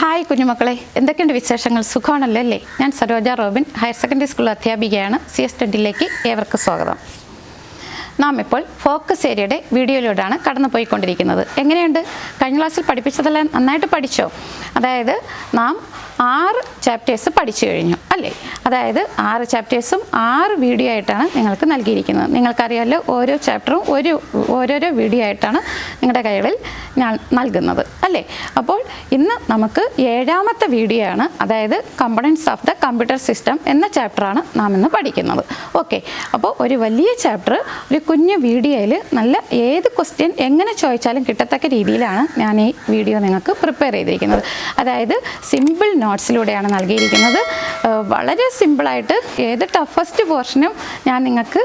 Hi കുഞ്ഞുമക്കളെ, എന്തൊക്കെയുണ്ട് വിശേഷങ്ങൾ? സുഖമാണല്ലോ അല്ലേ? ഞാൻ Saroja Robin, higher secondary school അധ്യാപികയാണ്. CS20ലേക്ക് ഏവർക്കും സ്വാഗതം. നാം ഇപ്പോൾ ഫോക്കസ് ഏരിയയുടെ വീഡിയോയിലൂടെയാണ് കടന്നു പോയിക്കൊണ്ടിരിക്കുന്നത്. എങ്ങനെയുണ്ട്? കഴിഞ്ഞ ക്ലാസ്സിൽ പഠിപ്പിച്ചതെല്ലാം നന്നായിട്ട് പഠിച്ചോ? അതായത് നാം 6 ചാപ്റ്റേഴ്സ് പഠിച്ചു കഴിഞ്ഞു അല്ലേ? അതായത് 6 ചാപ്റ്റേഴ്സും 6 വീഡിയോ ആയിട്ടാണ് നിങ്ങൾക്ക് നൽകിയിരിക്കുന്നത്. നിങ്ങൾക്കറിയാമല്ലോ, ഓരോ ചാപ്റ്ററും ഓരോരോ വീഡിയോ ആയിട്ടാണ് നിങ്ങളുടെ കൈകളിൽ ഞാൻ നൽകുന്നത് അല്ലേ? അപ്പോൾ ഇന്ന് നമുക്ക് 7ാമത്തെ വീഡിയോ ആണ്. അതായത് components of the computer system എന്ന ചാപ്റ്ററാണ് നാം ഇന്ന് പഠിക്കുന്നത്. ഓക്കെ, അപ്പോൾ ഒരു വലിയ ചാപ്റ്റർ ഒരു കുഞ്ഞു വീഡിയോയിൽ നല്ല ഏത് ക്വസ്റ്റ്യൻ എങ്ങനെ ചോദിച്ചാലും കിട്ടത്തക്ക രീതിയിലാണ് ഞാൻ ഈ വീഡിയോ നിങ്ങൾക്ക് പ്രിപ്പയർ ചെയ്തിരിക്കുന്നത്. അതായത് സിമ്പിൾ നോട്ട്സിലൂടെയാണ് നൽകിയിരിക്കുന്നത്. വളരെ സിമ്പിളായിട്ട് ഏത് ടഫസ്റ്റ് പോർഷനും ഞാൻ നിങ്ങൾക്ക്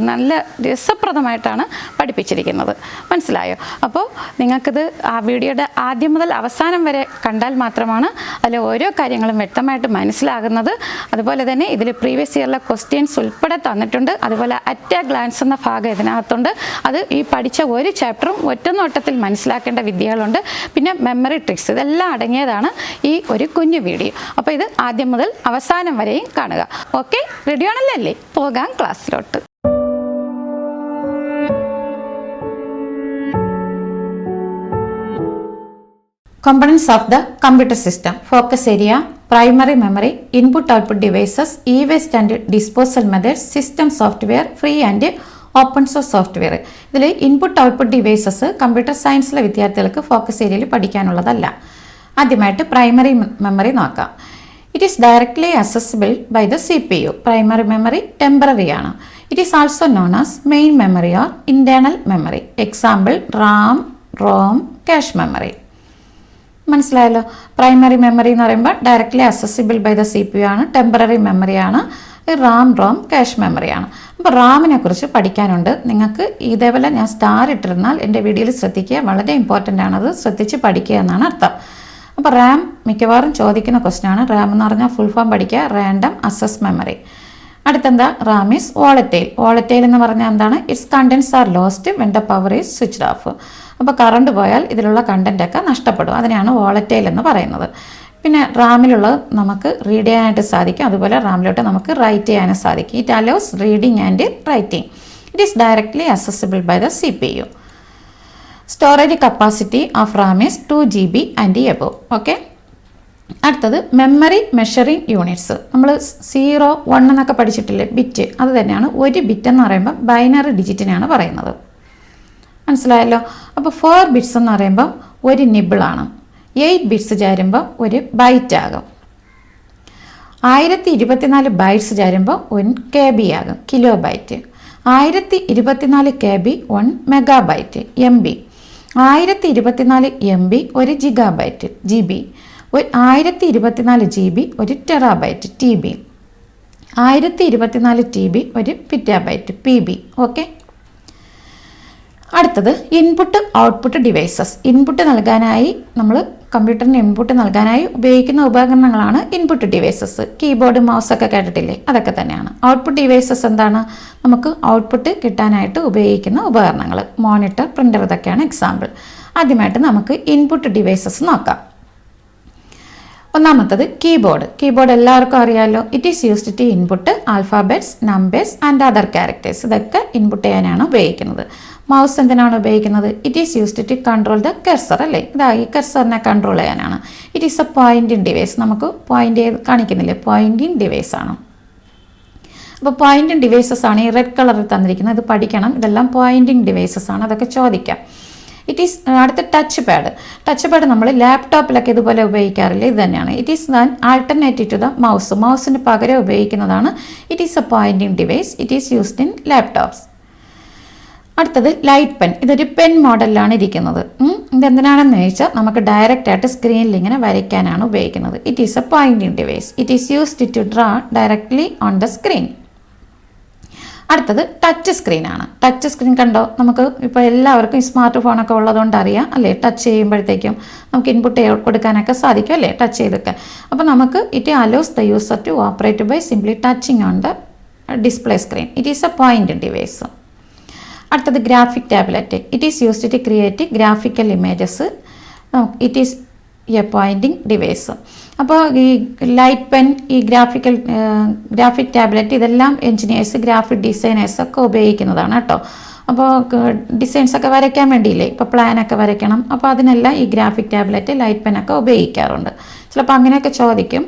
നല്ല രസപ്രദമായിട്ടാണ് പഠിപ്പിച്ചിരിക്കുന്നത്. മനസ്സിലായോ? അപ്പോൾ നിങ്ങൾക്കിത് ആ വീഡിയോയുടെ ആദ്യം മുതൽ അവസാനം വരെ കണ്ടാൽ മാത്രമാണ് അതിൽ ഓരോ കാര്യങ്ങളും വ്യക്തമായിട്ട് മനസ്സിലാകുന്നത്. അതുപോലെ തന്നെ ഇതിൽ പ്രീവിയസ് ഇയറിലെ ക്വസ്റ്റ്യൻസ് ഉൾപ്പെടെ തന്നിട്ടുണ്ട്. അതുപോലെ അറ്റ് എ ഗ്ലാൻസ് എന്ന ഭാഗം ഇതിനകത്തുണ്ട്. അത് ഈ പഠിച്ച ഒരു ചാപ്റ്ററും ഒറ്റ നോട്ടത്തിൽ മനസ്സിലാക്കേണ്ട വിദ്യകളുണ്ട്. പിന്നെ മെമ്മറി ട്രിക്സ്, ഇതെല്ലാം അടങ്ങിയതാണ് ഈ ഒരു കുഞ്ഞു വീഡിയോ. അപ്പോൾ ഇത് ആദ്യം മുതൽ അവസാനം വരെയും കാണുക. ഓക്കെ, റെഡി ആണല്ലോ അല്ലേ? പോകാം ക്ലാസ്സിലോട്ട്. Components of the computer system. Focus area, primary memory, input-output devices, e-waste and disposal methods, system software, free and open source software. ഇതിൽ ഇൻപുട്ട് ഔട്ട്പുട്ട് ഡിവൈസസ് കമ്പ്യൂട്ടർ സയൻസിലെ വിദ്യാർത്ഥികൾക്ക് ഫോക്കസ് ഏരിയയിൽ പഠിക്കാനുള്ളതല്ല. ആദ്യമായിട്ട് പ്രൈമറി മെമ്മറി നോക്കാം. It is directly accessible by the CPU. Primary memory temporary ആണ്. It is also known as main memory or internal memory. Example RAM, ROM, cache memory. മനസ്സിലായല്ലോ? Primary memory എന്ന് പറയുമ്പോൾ directly accessible by the CPU ആണ്. Temporary മെമ്മറിയാണ്. RAM, ROM, cache മെമ്മറിയാണ്. അപ്പോൾ റാമിനെ കുറിച്ച് പഠിക്കാനുണ്ട് നിങ്ങൾക്ക്. ഇതേപോലെ ഞാൻ സ്റ്റാർ ഇട്ടിരുന്നാൽ എൻ്റെ വീഡിയോയിൽ ശ്രദ്ധിക്കുക, വളരെ ഇമ്പോർട്ടൻ്റ് ആണ്. അത് ശ്രദ്ധിച്ച് പഠിക്കുക എന്നാണ് അർത്ഥം. അപ്പോൾ റാം മിക്കവാറും ചോദിക്കുന്ന ക്വസ്റ്റ്യൻ ആണ്. റാം എന്ന് പറഞ്ഞാൽ ഫുൾ ഫോം പഠിക്കുക, റാൻഡം അക്സസ് മെമ്മറി. അടുത്തെന്താ? RAM is volatile. വോളറ്റൈൽ എന്ന് പറഞ്ഞാൽ എന്താണ്? It's contents are lost when the power is switched off. അപ്പോൾ കറണ്ട് പോയാൽ ഇതിലുള്ള കണ്ടൻ്റൊക്കെ നഷ്ടപ്പെടും. അതിനെയാണ് വോളറ്റൈൽ എന്ന് പറയുന്നത്. പിന്നെ റാമിലുള്ളത് നമുക്ക് റീഡ് ചെയ്യാനായിട്ട് സാധിക്കും. അതുപോലെ റാമിലോട്ട് നമുക്ക് റൈറ്റ് ചെയ്യാനും സാധിക്കും. It allows reading and writing. It is directly accessible by the CPU. Storage capacity of RAM is 2 GB and above. Okay, അടുത്തത് മെമ്മറി മെഷറിംഗ് യൂണിറ്റ്സ്. നമ്മൾ 0, 1 എന്നൊക്കെ പഠിച്ചിട്ടില്ലേ, ബിറ്റ്. അത് തന്നെയാണ്. ഒരു ബിറ്റ് എന്ന് പറയുമ്പോൾ ബൈനറി ഡിജിറ്റിനെയാണ് പറയുന്നത്. മനസ്സിലായല്ലോ? അപ്പോൾ 4 ബിറ്റ്സ് എന്ന് പറയുമ്പോൾ ഒരു നിബിളാണ്. 8 ബിറ്റ്സ് ചേരുമ്പോൾ ഒരു ബൈറ്റ് ആകും. 1024 ബൈറ്റ്സ് ചേരുമ്പോൾ 1 KB ആകും, kilobyte. 1024 KB 1 megabyte, MB. 1024 MB 1 gigabyte, GB. 1024 GB 1 terabyte, TB. 1024 TB 1 petabyte, PB. Okay, അടുത്തത് ഇൻപുട്ട് ഔട്ട്പുട്ട് ഡിവൈസസ്. ഇൻപുട്ട് നൽകാനായി നമ്മൾ കമ്പ്യൂട്ടറിന് ഇൻപുട്ട് നൽകാനായി ഉപയോഗിക്കുന്ന ഉപകരണങ്ങളാണ് ഇൻപുട്ട് ഡിവൈസസ്. കീബോർഡ്, മൗസ് ഒക്കെ കേട്ടിട്ടില്ലേ? അതൊക്കെ തന്നെയാണ്. ഔട്ട്പുട്ട് ഡിവൈസസ് എന്താണ്? നമുക്ക് ഔട്ട്പുട്ട് കിട്ടാനായിട്ട് ഉപയോഗിക്കുന്ന ഉപകരണങ്ങൾ. മോണിറ്റർ, പ്രിൻ്റർ, ഇതൊക്കെയാണ് എക്സാമ്പിൾ. ആദ്യമായിട്ട് നമുക്ക് ഇൻപുട്ട് ഡിവൈസസ് നോക്കാം. ഒന്നാമത്തത് കീബോർഡ്. കീബോർഡ് എല്ലാവർക്കും അറിയാമല്ലോ. It is used to input alphabets, numbers and other characters. ഇതൊക്കെ ഇൻപുട്ട് ചെയ്യാനാണ് ഉപയോഗിക്കുന്നത്. മൗസ് എന്തിനാണ് ഉപയോഗിക്കുന്നത്? It is used to control the cursor അല്ലേ? ഇതാ ഈ കർസറിനെ കൺട്രോൾ ചെയ്യാനാണ്. It is a pointing device. നമുക്ക് പോയിന്റ് ചെയ്ത് കാണിക്കുന്നില്ലേ? പോയിന്റിംഗ് ഡിവൈസ് ആണ്. അപ്പോൾ പോയിന്റിംഗ് ഡിവൈസസ് ആണ് ഈ റെഡ് കളറിൽ തന്നിരിക്കുന്നത്. ഇത് പഠിക്കണം. ഇതെല്ലാം പോയിന്റിംഗ് ഡിവൈസസ് ആണ്. അതൊക്കെ ചോദിക്കാം. ഇറ്റ് ഈസ് അടുത്ത ടച്ച് പാഡ്. ടച്ച് പാഡ് നമ്മൾ ലാപ്ടോപ്പിലൊക്കെ ഇതുപോലെ ഉപയോഗിക്കാറില്ല. ഇത് തന്നെയാണ്. It is than alternative to the mouse. മൗസിന് പകരം ഉപയോഗിക്കുന്നതാണ്. It is a pointing device. It is used in laptops. അടുത്തത് ലൈറ്റ് പെൻ. ഇതൊരു പെൻ മോഡലിലാണ് ഇരിക്കുന്നത്. ഇതെന്തിനാണെന്ന് ചോദിച്ചാൽ നമുക്ക് ഡയറക്റ്റ് ആയിട്ട് സ്ക്രീനിൽ ഇങ്ങനെ വരയ്ക്കാനാണ് ഉപയോഗിക്കുന്നത്. It is a pointing device. It is used to draw directly on the screen. അടുത്തത് ടച്ച് സ്ക്രീൻ ആണ്. ടച്ച് സ്ക്രീൻ കണ്ടോ? നമുക്ക് ഇപ്പോൾ എല്ലാവർക്കും സ്മാർട്ട് ഫോണൊക്കെ ഉള്ളതുകൊണ്ട് അറിയാം അല്ലേ? ടച്ച് ചെയ്യുമ്പോഴത്തേക്കും നമുക്ക് ഇൻപുട്ട് കൊടുക്കാനൊക്കെ സാധിക്കും അല്ലേ? ടച്ച് ചെയ്തൊക്കെ. അപ്പോൾ നമുക്ക് it allows the user to operate by simply touching on the display screen. It is a point device. അടുത്തത് graphic tablet. It is used to create graphical images. It is a pointing device. അപ്പോൾ ഈ light pen, ഈ graphic tablet ഇതെല്ലാം engineers, graphic designers ഒക്കെ ഉപയോഗിക്കുന്നതാണ് കേട്ടോ. അപ്പോൾ ഡിസൈൻസൊക്കെ വരയ്ക്കാൻ വേണ്ടിയില്ലേ, ഇപ്പോൾ പ്ലാനൊക്കെ വരയ്ക്കണം, അപ്പോൾ അതിനെല്ലാം ഈ ഗ്രാഫിക് ടാബ്ലറ്റ്, ലൈറ്റ് പെന്നൊക്കെ ഉപയോഗിക്കാറുണ്ട്. ചിലപ്പോൾ അങ്ങനെയൊക്കെ ചോദിക്കും,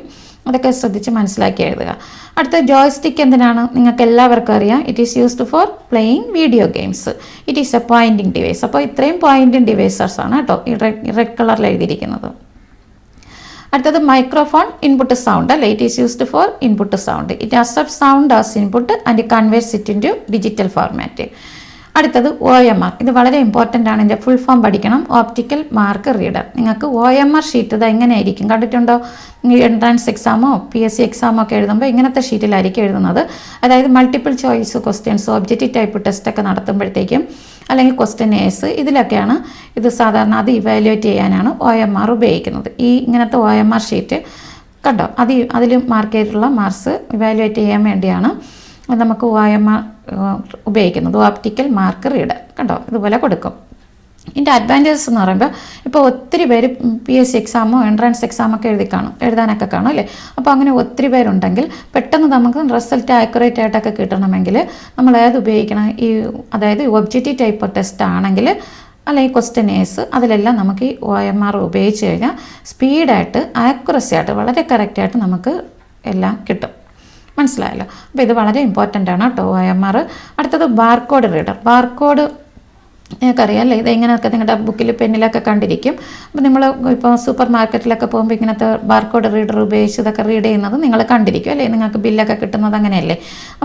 അതൊക്കെ ശ്രദ്ധിച്ച് മനസ്സിലാക്കി എഴുതുക. അടുത്ത ജോയ്സ്റ്റിക്ക് എന്തിനാണ്? നിങ്ങൾക്ക് എല്ലാവർക്കും അറിയാം. It is used four playing video games. It is a pointing device. അപ്പോൾ ഇത്രയും പോയിൻറ്റിംഗ് ഡിവൈസസ് ആണ് കേട്ടോ ഈ റെഡ് കളറിൽ എഴുതിയിരിക്കുന്നത്. അടുത്തത് മൈക്രോഫോൺ, ഇൻപുട്ട് സൗണ്ട് അല്ലേ. It is used for input sound. It accept sound as input and converts it into digital format. അടുത്തത് OMR. ഇത് വളരെ ഇമ്പോർട്ടൻ്റ് ആണ്. ഇതിൻ്റെ ഫുൾ ഫോം പഠിക്കണം. Optical mark reader. നിങ്ങൾക്ക് OMR ഷീറ്റ് ഇത് എങ്ങനെയായിരിക്കും കണ്ടിട്ടുണ്ടോ? എൻട്രൻസ് എക്സാമോ PSC എക്സാമോ ഒക്കെ എഴുതുമ്പോൾ ഇങ്ങനത്തെ ഷീറ്റിലായിരിക്കും എഴുതുന്നത്. അതായത് multiple choice questions, objective type ടെസ്റ്റൊക്കെ നടത്തുമ്പോഴത്തേക്കും, അല്ലെങ്കിൽ ക്വസ്റ്റ്യനേഴ്സ്, ഇതിലൊക്കെയാണ് ഇത് സാധാരണ അത് ഇവാലുവേറ്റ് ചെയ്യാനാണ് OMR ഉപയോഗിക്കുന്നത്. ഈ ഇങ്ങനത്തെ OMR ഷീറ്റ് കണ്ടോ, അതിൽ മാർക്ക് ചെയ്തിട്ടുള്ള മാർക്സ് ഇവാലുവേറ്റ് ചെയ്യാൻ വേണ്ടിയാണ് നമുക്ക് OMR ഉപയോഗിക്കുന്നത്. ഓപ്റ്റിക്കൽ മാർക്ക് റീഡർ കണ്ടോ, ഇതുപോലെ കൊടുക്കും. ഇതിൻ്റെ അഡ്വാൻറ്റേജസ് എന്ന് പറയുമ്പോൾ, ഇപ്പോൾ ഒത്തിരി പേര് PSC എക്സാമോ എൻട്രൻസ് എക്സാമൊക്കെ എഴുതാനൊക്കെ കാണും അല്ലേ. അപ്പോൾ അങ്ങനെ ഒത്തിരി പേരുണ്ടെങ്കിൽ പെട്ടെന്ന് നമുക്ക് റിസൾട്ട് ആക്യുറേറ്റ് ആയിട്ടൊക്കെ കിട്ടണമെങ്കിൽ നമ്മൾ ഏത് ഉപയോഗിക്കണം? അതായത് ഒബ്ജക്റ്റീവ് ടൈപ്പ് ടെസ്റ്റ് ആണെങ്കിൽ, അല്ലെങ്കിൽ ക്വസ്റ്റ്യനേഴ്സ്, അതിലെല്ലാം നമുക്ക് ഈ OMR ഉപയോഗിച്ച് കഴിഞ്ഞാൽ സ്പീഡായിട്ട്, ആക്യുറസി ആയിട്ട്, വളരെ കറക്റ്റായിട്ട് നമുക്ക് എല്ലാം കിട്ടും. മനസ്സിലായല്ലോ. അപ്പോൾ ഇത് വളരെ ഇമ്പോർട്ടൻ്റ് ആണ് കേട്ടോ OMR. അടുത്തത് ബാർകോഡ് റീഡർ. ബാർകോഡ് നിങ്ങൾക്കറിയാം അല്ലേ, ഇത് ഇങ്ങനെയൊക്കെ നിങ്ങളുടെ ബുക്കിൽ പെന്നിലൊക്കെ കണ്ടിരിക്കും. അപ്പോൾ നമ്മൾ ഇപ്പോൾ സൂപ്പർ മാർക്കറ്റിലൊക്കെ പോകുമ്പോൾ ഇങ്ങനത്തെ ബാർകോഡ് റീഡർ ഉപയോഗിച്ച് ഇതൊക്കെ റീഡ് ചെയ്യുന്നത് നിങ്ങൾ കണ്ടിരിക്കും അല്ലേ. നിങ്ങൾക്ക് ബില്ലൊക്കെ കിട്ടുന്നത് അങ്ങനെയല്ലേ.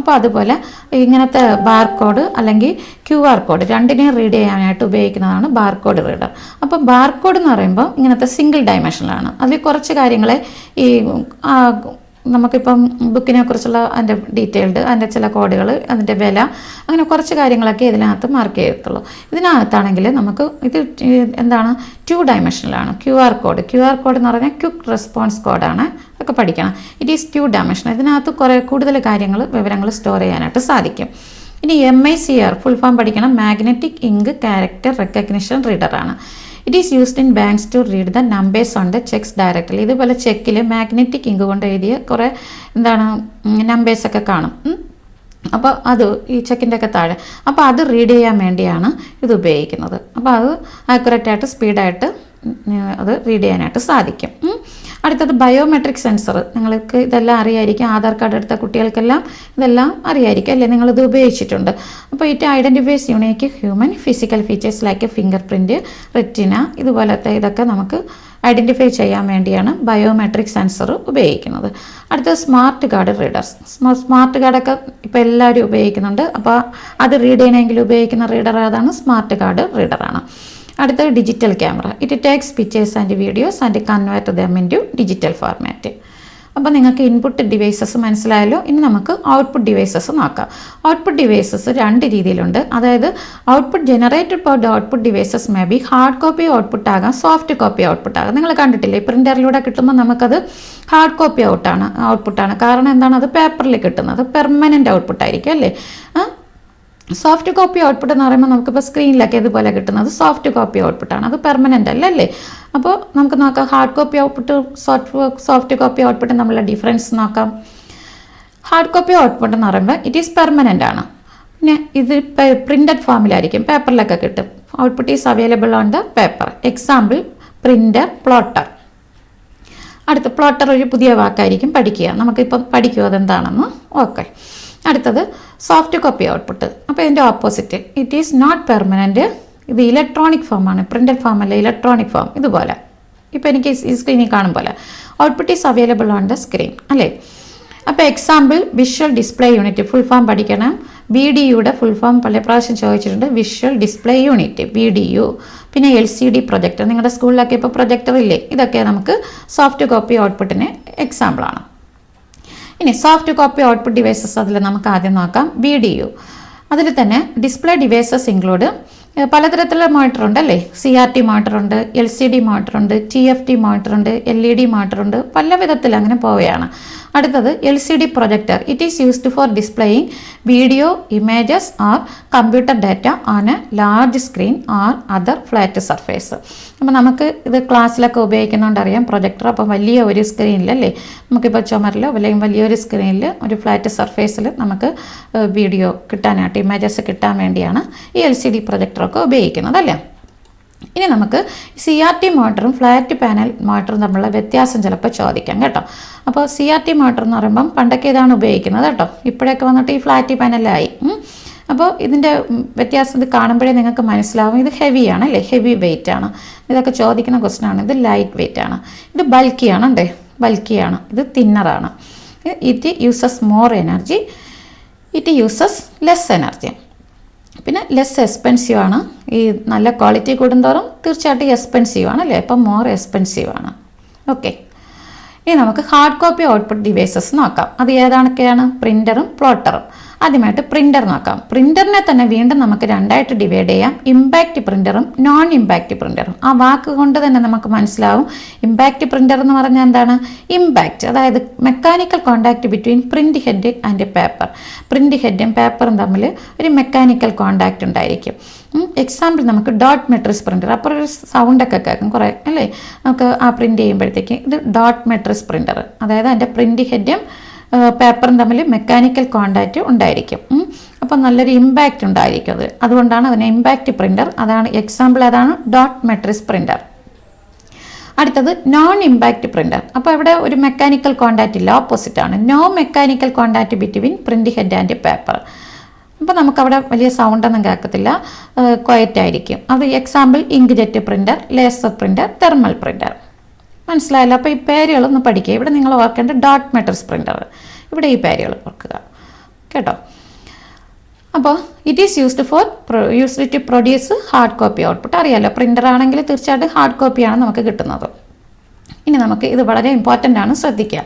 അപ്പോൾ അതുപോലെ ഇങ്ങനത്തെ ബാർകോഡ് അല്ലെങ്കിൽ QR കോഡ് രണ്ടിനെയും റീഡ് ചെയ്യാനായിട്ട് ഉപയോഗിക്കുന്നതാണ് ബാർകോഡ് റീഡർ. അപ്പോൾ ബാർകോഡ് എന്ന് പറയുമ്പോൾ ഇങ്ങനത്തെ സിംഗിൾ ഡയമെൻഷനിലാണ്. അതിൽ കുറച്ച് കാര്യങ്ങളെ ഈ നമുക്കിപ്പം ബുക്കിനെ കുറിച്ചുള്ള അതിൻ്റെ ഡീറ്റെയിൽഡ്, അതിൻ്റെ ചില കോഡുകൾ, അതിൻ്റെ വില, അങ്ങനെ കുറച്ച് കാര്യങ്ങളൊക്കെ ഇതിനകത്ത് മാർക്ക് ചെയ്തിട്ടുള്ളൂ. ഇതിനകത്താണെങ്കിൽ നമുക്ക് ഇത് എന്താണ്, 2 ഡയമെൻഷനിലാണ്. QR കോഡ് എന്ന് പറഞ്ഞാൽ ക്വിക്ക് റെസ്പോൺസ് കോഡാണ്. ഒക്കെ പഠിക്കണം. It is 2 dimension. ഇതിനകത്ത് കൂടുതൽ വിവരങ്ങൾ സ്റ്റോർ ചെയ്യാനായിട്ട് സാധിക്കും. ഇനി MICR ഫുൾ ഫോം പഠിക്കണം. മാഗ്നറ്റിക് ഇങ്ക് ക്യാരക്ടർ റെക്കഗ്നിഷൻ റീഡറാണ്. It is used in banks to read the numbers on the cheques directly. ഇതുപോലെ ചെക്കിൽ മാഗ്നറ്റിക് ഇങ്ക് കൊണ്ട് എഴുതിയ കുറേ നമ്പേഴ്സൊക്കെ കാണും. അപ്പോൾ അത് ഈ ചെക്കിൻ്റെ ഒക്കെ താഴെ, അപ്പോൾ അത് റീഡ് ചെയ്യാൻ വേണ്ടിയാണ് ഇത് ഉപയോഗിക്കുന്നത്. അപ്പോൾ അത് ആക്യുറേറ്റായിട്ട്, സ്പീഡായിട്ട് അത് റീഡ് ചെയ്യാനായിട്ട് സാധിക്കും. അടുത്തത് ബയോമെട്രിക് സെൻസർ. നിങ്ങൾക്ക് ഇതെല്ലാം അറിയായിരിക്കും. ആധാർ കാർഡ് എടുത്ത കുട്ടികൾക്കെല്ലാം ഇതെല്ലാം അറിയായിരിക്കും അല്ലേ, നിങ്ങളിത് ഉപയോഗിച്ചിട്ടുണ്ട്. അപ്പോൾ it identifies unique human physical features like finger print, retina, ഇതുപോലത്തെ ഇതൊക്കെ നമുക്ക് ഐഡൻറ്റിഫൈ ചെയ്യാൻ വേണ്ടിയാണ് ബയോമെട്രിക് സെൻസർ ഉപയോഗിക്കുന്നത്. അടുത്തത് സ്മാർട്ട് കാർഡ് റീഡേഴ്സ്. സ്മാർട്ട് കാർഡൊക്കെ ഇപ്പോൾ എല്ലാവരും ഉപയോഗിക്കുന്നുണ്ട്. അപ്പോൾ അത് റീഡ് ചെയ്യണമെങ്കിൽ ഉപയോഗിക്കുന്ന റീഡർ ഏതാണ്? സ്മാർട്ട് കാർഡ് റീഡറാണ്. അടുത്തത് digital camera. It takes pictures and videos and convert them into digital format. അപ്പോൾ നിങ്ങൾക്ക് ഇൻപുട്ട് ഡിവൈസസ് മനസ്സിലായല്ലോ. ഇനി നമുക്ക് ഔട്ട്പുട്ട് ഡിവൈസസ് നോക്കാം. ഔട്ട്പുട്ട് ഡിവൈസസ് 2 രീതിയിലുണ്ട്. അതായത് output generated by the output devices may be hard copy output ആകാം, soft copy output ആകാം. നിങ്ങൾ കണ്ടിട്ടില്ലേ, പ്രിൻ്ററിലൂടെ കിട്ടുമ്പോൾ നമുക്കത് ഹാർഡ് കോപ്പി ഔട്ട്പുട്ടാണ്. കാരണം എന്താണ്, അത് പേപ്പറിൽ കിട്ടുന്നത് പെർമനൻ്റ് ഔട്ട്പുട്ട് ആയിരിക്കും അല്ലേ. സോഫ്റ്റ് കോപ്പി ഔട്ട്പുട്ട് എന്ന് പറയുമ്പോൾ നമുക്കിപ്പോൾ സ്ക്രീനിലൊക്കെ ഇതുപോലെ കിട്ടുന്നത് സോഫ്റ്റ് കോപ്പി ഔട്ട്പുട്ടാണ്. അത് പെർമനൻ്റ് അല്ലേ. അപ്പോൾ നമുക്ക് നോക്കാം hard copy output, soft copy output തമ്മിലുള്ള ഡിഫറൻസ് നോക്കാം. ഹാർഡ് കോപ്പി ഔട്ട്പുട്ട് എന്ന് പറയുമ്പോൾ ഇറ്റ് ഈസ് പെർമനൻ്റ് ആണ്. പിന്നെ ഇത് പ്രിൻറ്റഡ് ഫോമിലായിരിക്കും, പേപ്പറിലൊക്കെ കിട്ടും. Output is available on the paper. Example printer, plotter. അടുത്ത പ്ലോട്ടർ ഒരു പുതിയ വാക്കായിരിക്കും പഠിക്കുക. നമുക്കിപ്പം പഠിക്കുക അതെന്താണെന്ന്. ഓക്കെ. അടുത്തത് സോഫ്റ്റ് കോപ്പി ഔട്ട്പുട്ട്. അപ്പോൾ ഇതിൻ്റെ opposite, it is not permanent. ഇത് ഇലക്ട്രോണിക് ഫോമാണ്, പ്രിൻ്റഡ് ഫോം അല്ല, ഇലക്ട്രോണിക് ഫോം. ഇതുപോലെ ഇപ്പോൾ എനിക്ക് ഈ സ്ക്രീനിൽ കാണും പോലെ output is available on the screen അല്ലേ. അപ്പോൾ example visual display unit. Full form പഠിക്കണം. VDUയുടെ ഫുൾ ഫോം പല പ്രാവശ്യം ചോദിച്ചിട്ടുണ്ട്. Visual display unit, VDU. പിന്നെ LCD പ്രൊജക്ടർ. നിങ്ങളുടെ സ്കൂളിലൊക്കെ ഇപ്പോൾ പ്രൊജക്ടർ ഇല്ലേ, ഇതൊക്കെ നമുക്ക് സോഫ്റ്റ് കോപ്പി ഔട്ട്പുട്ടിന് എക്സാമ്പിളാണ്. ഇനി സോഫ്റ്റ് കോപ്പി ഔട്ട്പുട്ട് ഡിവൈസസ് അതിൽ നമുക്ക് ആദ്യം നോക്കാം. VDU. അതിൽ തന്നെ ഡിസ്പ്ലേ ഡിവൈസസ് ഇൻക്ലൂഡ് പലതരത്തിലുള്ള മോണിറ്റർ ഉണ്ട് അല്ലേ. CRT മോണിറ്റർ ഉണ്ട്, LCD മോണിറ്റർ ഉണ്ട്, TFT മോണിറ്റർ ഉണ്ട്, LED മോണിറ്റർ ഉണ്ട്, പല വിധത്തിൽ അങ്ങനെ പോവുകയാണ്. അടുത്തത് LCD projector. It is used four displaying video, images or computer data on A large screen or other flat surface. അപ്പോൾ നമുക്ക് ഇത് ക്ലാസ്സിലൊക്കെ ഉപയോഗിക്കുന്നുണ്ടറിയാം പ്രൊജക്ടർ. അപ്പം വലിയ ഒരു സ്ക്രീനിലല്ലേ, നമുക്കിപ്പോൾ ചുമരിലോ അല്ലെങ്കിൽ വലിയൊരു സ്ക്രീനിൽ ഒരു ഫ്ലാറ്റ് സർഫേസിൽ നമുക്ക് വീഡിയോ കിട്ടാനായിട്ട്, ഇമേജസ് കിട്ടാൻ വേണ്ടിയാണ് ഈ LCD പ്രൊജക്ടറൊക്കെ ഉപയോഗിക്കുന്നത് അല്ലേ. ഇനി നമുക്ക് CRT മോട്ടറും ഫ്ലാറ്റ് പാനൽ മോട്ടറും തമ്മിലുള്ള വ്യത്യാസം ചിലപ്പോൾ ചോദിക്കാം കേട്ടോ. അപ്പോൾ CRT മോട്ടർ എന്ന് പറയുമ്പം പണ്ടൊക്കെ ഇതാണ് ഉപയോഗിക്കുന്നത് കേട്ടോ, ഇപ്പോഴൊക്കെ വന്നിട്ട് ഈ ഫ്ലാറ്റ് പാനലായി. അപ്പോൾ ഇതിൻ്റെ വ്യത്യാസം ഇത് കാണുമ്പോഴേ നിങ്ങൾക്ക് മനസ്സിലാവും. ഇത് ഹെവിയാണ് അല്ലേ, ഹെവി വെയിറ്റ് ആണ്. ഇതൊക്കെ ചോദിക്കുന്ന ക്വസ്റ്റൻ ആണ്. ഇത് ലൈറ്റ് വെയിറ്റ് ആണ്. ഇത് ബൾക്കിയാണ് അല്ലേ, ബൾക്കിയാണ്. ഇത് തിന്നറാണ്. It uses more energy, it uses less energy. പിന്നെ ലെസ് എക്സ്പെൻസീവ് ആണ്. ഈ നല്ല ക്വാളിറ്റി കൂടുന്തോറും തീർച്ചയായിട്ടും എക്സ്പെൻസീവ് ആണ് അല്ലേ, അപ്പം മോർ എക്സ്പെൻസീവ് ആണ്. ഓക്കെ, ഇനി നമുക്ക് ഹാർഡ് കോപ്പി ഔട്ട്പുട്ട് ഡിവൈസസ് നോക്കാം. അത് ഏതാണൊക്കെയാണ്? പ്രിൻ്ററും പ്ലോട്ടറും. ആദ്യമായിട്ട് പ്രിൻ്റർ നോക്കാം. പ്രിൻ്ററിനെ തന്നെ വീണ്ടും നമുക്ക് രണ്ടായിട്ട് ഡിവൈഡ് ചെയ്യാം, ഇമ്പാക്റ്റ് പ്രിൻ്ററും നോൺ ഇമ്പാക്റ്റ് പ്രിൻ്ററും. ആ വാക്ക് കൊണ്ട് തന്നെ നമുക്ക് മനസ്സിലാവും. ഇമ്പാക്റ്റ് പ്രിൻ്റർ എന്ന് പറഞ്ഞാൽ എന്താണ്? ഇമ്പാക്റ്റ്, അതായത് mechanical contact between print head and paper. Print ഹെഡും പേപ്പറും തമ്മിൽ ഒരു മെക്കാനിക്കൽ കോണ്ടാക്ട് ഉണ്ടായിരിക്കും. എക്സാമ്പിൾ നമുക്ക് ഡോട്ട് മെട്രിക്സ് പ്രിൻ്റർ. അപ്പോൾ ഒരു സൗണ്ടൊക്കെ കേൾക്കും കുറേ അല്ലേ, നമുക്ക് ആ പ്രിൻ്റ് ചെയ്യുമ്പോഴത്തേക്ക്. ഇത് ഡോട്ട് മെട്രിക്സ് പ്രിൻ്റർ, അതായത് അതിൻ്റെ പ്രിൻ്റ് ഹെഡും പേപ്പറും തമ്മിൽ മെക്കാനിക്കൽ കോണ്ടാക്റ്റ് ഉണ്ടായിരിക്കും. അപ്പം നല്ലൊരു ഇമ്പാക്റ്റ് ഉണ്ടായിരിക്കും അത്. അതുകൊണ്ടാണ് അതിന് ഇമ്പാക്റ്റ് പ്രിൻ്റർ. അതാണ് എക്സാമ്പിൾ, അതാണ് ഡോട്ട് മെട്രിക്സ് പ്രിൻ്റർ. അടുത്തത് നോൺ ഇമ്പാക്റ്റ് പ്രിൻ്റർ. അപ്പോൾ ഇവിടെ ഒരു മെക്കാനിക്കൽ കോണ്ടാക്റ്റ് ഇല്ല, ഓപ്പോസിറ്റ് ആണ്. No mechanical contact between print head and paper. അപ്പോൾ നമുക്കവിടെ വലിയ സൗണ്ടൊന്നും കേൾക്കത്തില്ല, ക്വയറ്റ് ആയിരിക്കും. അത് example inkjet printer, laser printer, thermal printer. മനസ്സിലായല്ലോ. അപ്പോൾ ഈ പേരുകളൊന്ന് പഠിക്കുക. ഇവിടെ നിങ്ങൾ ഓർക്കേണ്ട ഡോട്ട് മെട്രിക്സ് പ്രിൻ്റർ. ഇവിടെ ഈ പേരുകൾ ഓർക്കുക കേട്ടോ. അപ്പോൾ it is used to produce hard copy output. അറിയാമല്ലോ, പ്രിൻ്റർ ആണെങ്കിൽ തീർച്ചയായിട്ടും ഹാർഡ് കോപ്പിയാണ് നമുക്ക് കിട്ടുന്നത്. ഇനി നമുക്ക് ഇത് വളരെ ഇമ്പോർട്ടൻ്റ് ആണ്, ശ്രദ്ധിക്കുക.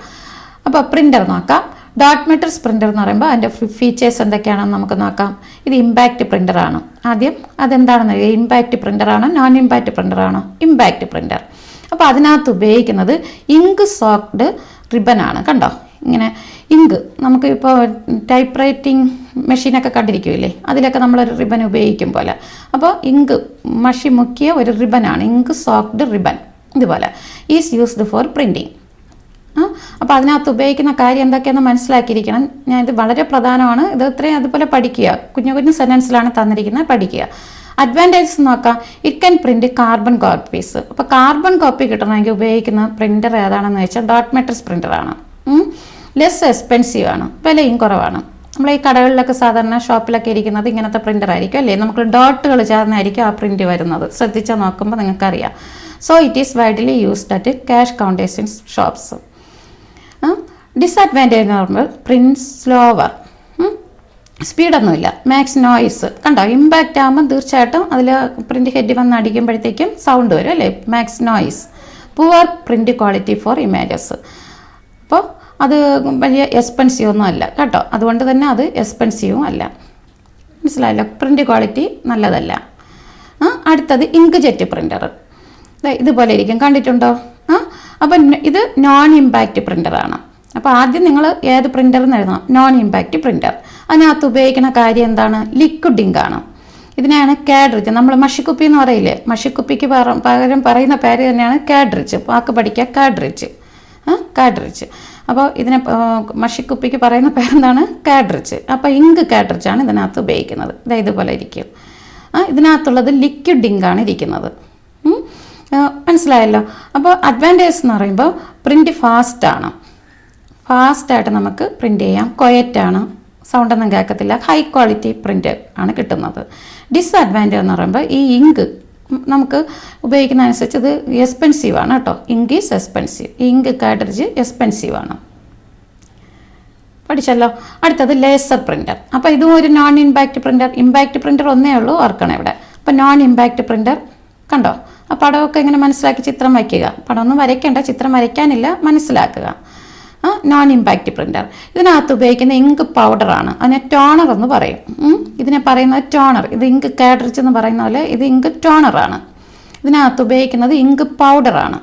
അപ്പോൾ പ്രിൻ്റർ നോക്കാം. ഡോട്ട് മെട്രിക്സ് പ്രിൻ്റർ എന്ന് പറയുമ്പോൾ അതിൻ്റെ ഫീച്ചേഴ്സ് എന്തൊക്കെയാണെന്ന് നമുക്ക് നോക്കാം. ഇത് ഇമ്പാക്റ്റ് പ്രിൻ്ററാണ്. ആദ്യം അതെന്താണെന്ന്, ഇമ്പാക്റ്റ് പ്രിൻ്ററാണോ നോൺ ഇമ്പാക്റ്റ് പ്രിൻ്ററാണോ? Impact printer. അപ്പോൾ അതിനകത്ത് ഉപയോഗിക്കുന്നത് ഇങ്ക് സോക്ഡ് റിബനാണ്. കണ്ടോ, ഇങ്ങനെ ഇങ്ക് നമുക്ക് ഇപ്പോൾ ടൈപ്പ് റൈറ്റിംഗ് മെഷീനൊക്കെ കണ്ടിരിക്കുമല്ലേ, അതിലൊക്കെ നമ്മളൊരു റിബൻ ഉപയോഗിക്കും പോലെ. അപ്പോൾ ഇങ്ക് മഷി മുക്കിയ ഒരു റിബനാണ് ഇങ്ക് സോക്ഡ് റിബൻ. ഇതുപോലെ ഈസ് യൂസ്ഡ് ഫോർ പ്രിൻറ്റിങ്. അപ്പോൾ അതിനകത്ത് ഉപയോഗിക്കുന്ന കാര്യം എന്തൊക്കെയാണെന്ന് മനസ്സിലാക്കിയിരിക്കണം. ഞാൻ ഇത് വളരെ പ്രധാനമാണ്. ഇത് ഇത്രയും അതുപോലെ പഠിക്കുക. കുഞ്ഞു കുഞ്ഞു സെൻറ്റൻസിലാണ് തന്നിരിക്കുന്നത്, പഠിക്കുക. അഡ്വാൻറ്റേജസ് നോക്കാം. It can print carbon copies. അപ്പോൾ കാർബൺ കോപ്പി കിട്ടണമെങ്കിൽ ഉപയോഗിക്കുന്ന പ്രിൻ്റർ ഏതാണെന്ന് വെച്ചാൽ ഡോട്ട് മെട്രിക്സ് പ്രിൻ്ററാണ്. ലെസ് എക്സ്പെൻസീവ് ആണ്, വിലയും കുറവാണ്. നമ്മൾ ഈ കടകളിലൊക്കെ സാധാരണ ഷോപ്പിലൊക്കെ ഇരിക്കുന്നത് ഇങ്ങനത്തെ പ്രിൻ്റർ ആയിരിക്കും അല്ലേ, നമുക്ക് ഡോട്ടുകൾ ചേർന്നായിരിക്കും ആ പ്രിൻ്റ് വരുന്നത്. ശ്രദ്ധിച്ചാൽ നോക്കുമ്പോൾ നിങ്ങൾക്കറിയാം. So it is widely used at cash counters in shops. Disadvantage എന്ന് പറയുമ്പോൾ പ്രിൻറ്റ് സ്ലോവർ, സ്പീഡൊന്നുമില്ല, മാക്സ് നോയ്സ്. കണ്ടോ, ഇമ്പാക്റ്റ് ആകുമ്പോൾ തീർച്ചയായിട്ടും അതിൽ പ്രിൻ്റ് ഹെഡ് വന്ന് അടിക്കുമ്പോഴത്തേക്കും സൗണ്ട് വരും അല്ലേ, max noise. Poor print quality for images. അപ്പോൾ അത് വലിയ എക്സ്പെൻസീവ് ഒന്നും അല്ല കേട്ടോ, അതുകൊണ്ട് തന്നെ അത് എക്സ്പെൻസീവും അല്ല. മനസ്സിലായല്ലോ, പ്രിൻ്റ് ക്വാളിറ്റി നല്ലതല്ല. അടുത്തത് ഇങ്ക് ജെറ്റ് പ്രിൻ്റർ. ഇതുപോലെ ഇരിക്കും, കണ്ടിട്ടുണ്ടോ? അപ്പം ഇത് നോൺ ഇമ്പാക്റ്റ് പ്രിൻ്ററാണ്. അപ്പോൾ ആദ്യം നിങ്ങൾ ഏത് പ്രിൻ്റർ എന്ന് എഴുതണം, നോൺ ഇമ്പാക്റ്റ് പ്രിൻ്റർ. അതിനകത്ത് ഉപയോഗിക്കുന്ന കാര്യം എന്താണ്? ലിക്വിഡ് ഇങ്ക് ആണ്. ഇതിനെയാണ് കാഡ്രിഡ്ജ്. നമ്മൾ മഷിക്കുപ്പി എന്ന് പറയില്ലേ, മഷിക്കുപ്പിക്ക് പകരം പറയുന്ന പേര് തന്നെയാണ് കാഡ്രിഡ്ജ്. വാക്ക് പഠിക്കുക, കാഡ്രിഡ്ജ്. കാഡ്രിഡ്ജ്. അപ്പോൾ ഇതിനെ മഷിക്കുപ്പിക്ക് പറയുന്ന പേരെന്താണ്? കാഡ്രിഡ്ജ്. അപ്പോൾ ഇങ്ക് കാഡ്രിഡ്ജാണ് ഇതിനകത്ത് ഉപയോഗിക്കുന്നത്. ഇതുപോലെ ഇരിക്കും. ഇതിനകത്തുള്ളത് ലിക്വിഡ് ഇങ്കാണ് ഇരിക്കുന്നത്. മനസ്സിലായല്ലോ. അപ്പോൾ അഡ്വാൻറ്റേജ് എന്ന് പറയുമ്പോൾ പ്രിൻ്റ് ഫാസ്റ്റാണ്, ഫാസ്റ്റായിട്ട് നമുക്ക് പ്രിൻ്റ് ചെയ്യാം. ക്വയറ്റാണ്, സൗണ്ടൊന്നും കേൾക്കത്തില്ല, ഹൈ ക്വാളിറ്റി പ്രിൻ്റ് ആണ് കിട്ടുന്നത്. ഡിസ്അഡ്വാൻറ്റേജ് എന്ന് പറയുമ്പോൾ ഈ ഇങ്ക് നമുക്ക് ഉപയോഗിക്കുന്ന അനുസരിച്ച് ഇത് എക്സ്പെൻസീവ് ആണ് കേട്ടോ. Ink is expensive. Ink cartridge expensive ആണ്. പഠിച്ചല്ലോ. അടുത്തത് ലേസർ പ്രിൻ്റർ. അപ്പോൾ ഇതും ഒരു non impact printer. Impact printer ഒന്നേ ഉള്ളൂ, ഓർക്കണം ഇവിടെ. അപ്പോൾ നോൺ ഇമ്പാക്റ്റ് പ്രിൻ്റർ കണ്ടോ. ആ പടമൊക്കെ ഇങ്ങനെ മനസ്സിലാക്കി ചിത്രം വയ്ക്കുക. പടമൊന്നും വരയ്ക്കേണ്ട, ചിത്രം വരയ്ക്കാനില്ല, മനസ്സിലാക്കുക. Non impact printer. ഇതിനകത്ത് ഉപയോഗിക്കുന്ന ഇങ്ക് പൗഡറാണ്. അതിനെ ടോണർ എന്ന് പറയും. ഇതിനെ പറയുന്നത് ടോണർ. ഇത് ഇങ്ക് കാർട്രിഡ്ജ് എന്ന് പറയുന്ന പോലെ ഇത് ഇങ്ക് ടോണറാണ്. ഇതിനകത്ത് ഉപയോഗിക്കുന്നത് ഇങ്ക് പൗഡറാണ്.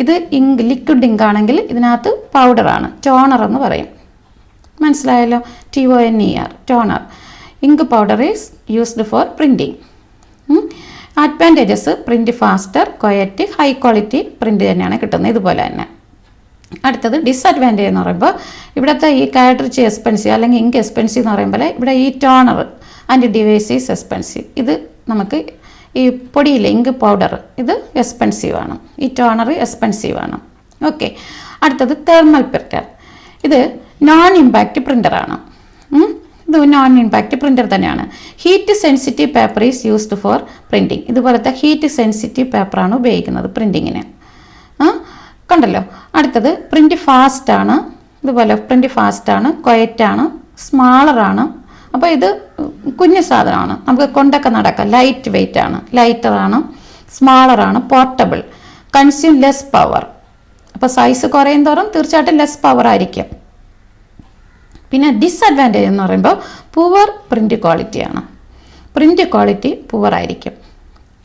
ഇത് ലിക്വിഡ് ഇങ്ക് ആണെങ്കിൽ ഇതിനകത്ത് പൗഡറാണ്, ടോണർ എന്ന് പറയും. മനസ്സിലായല്ലോ? TONER, toner. Ink powder is used for printing. Advantages: print faster, quiet, high quality print തന്നെയാണ് കിട്ടുന്നത്, ഇതുപോലെ തന്നെ. അടുത്തത് ഡിസഡ്വാൻറ്റേജ് എന്ന് പറയുമ്പോൾ ഇവിടുത്തെ ഈ കാർട്രിഡ്ജ് എക്സ്പെൻസീവ് അല്ലെങ്കിൽ ഇങ്ക് എക്സ്പെൻസീവ് എന്ന് പറയുമ്പോൾ ഇവിടെ ഈ toner and device is expensive. ഇത് നമുക്ക് ഈ പൊടിയിലെ ഇങ്ക് പൗഡർ ഇത് എക്സ്പെൻസീവ് ആണ്, ഈ ടോണർ എക്സ്പെൻസീവ് ആണ്. ഓക്കെ. അടുത്തത് തെർമൽ പ്രിൻ്റർ. ഇത് നോൺ ഇമ്പാക്റ്റ് പ്രിൻ്ററാണ്. ഇത് നോൺ ഇമ്പാക്റ്റ് പ്രിൻ്റർ തന്നെയാണ്. Heat sensitive paper is used for printing. ഇതുപോലത്തെ ഹീറ്റ് സെൻസിറ്റീവ് പേപ്പറാണ് ഉപയോഗിക്കുന്നത് പ്രിൻറ്റിങ്ങിന്. കണ്ടല്ലോ. അടുത്തത് പ്രിൻറ്റ് ഫാസ്റ്റാണ്. ഇതുപോലെ പ്രിൻറ്റ് ഫാസ്റ്റാണ്, ക്വയറ്റാണ്, സ്മാളറാണ്. അപ്പോൾ ഇത് കുഞ്ഞു സാധനമാണ്, നമുക്ക് കൊണ്ടൊക്കെ നടക്കാം. ലൈറ്റ് വെയിറ്റ് ആണ്, ലൈറ്ററാണ്, സ്മാളറാണ്, പോർട്ടബിൾ, കൺസ്യൂം ലെസ് പവർ. അപ്പോൾ സൈസ് കുറയും തോറും തീർച്ചയായിട്ടും ലെസ് പവർ ആയിരിക്കും. പിന്നെ ഡിസഡ്വാൻറ്റേജ് എന്ന് പറയുമ്പോൾ പുവർ പ്രിൻറ്റ് ക്വാളിറ്റിയാണ്. പ്രിൻറ്റ് ക്വാളിറ്റി പുവർ ആയിരിക്കും.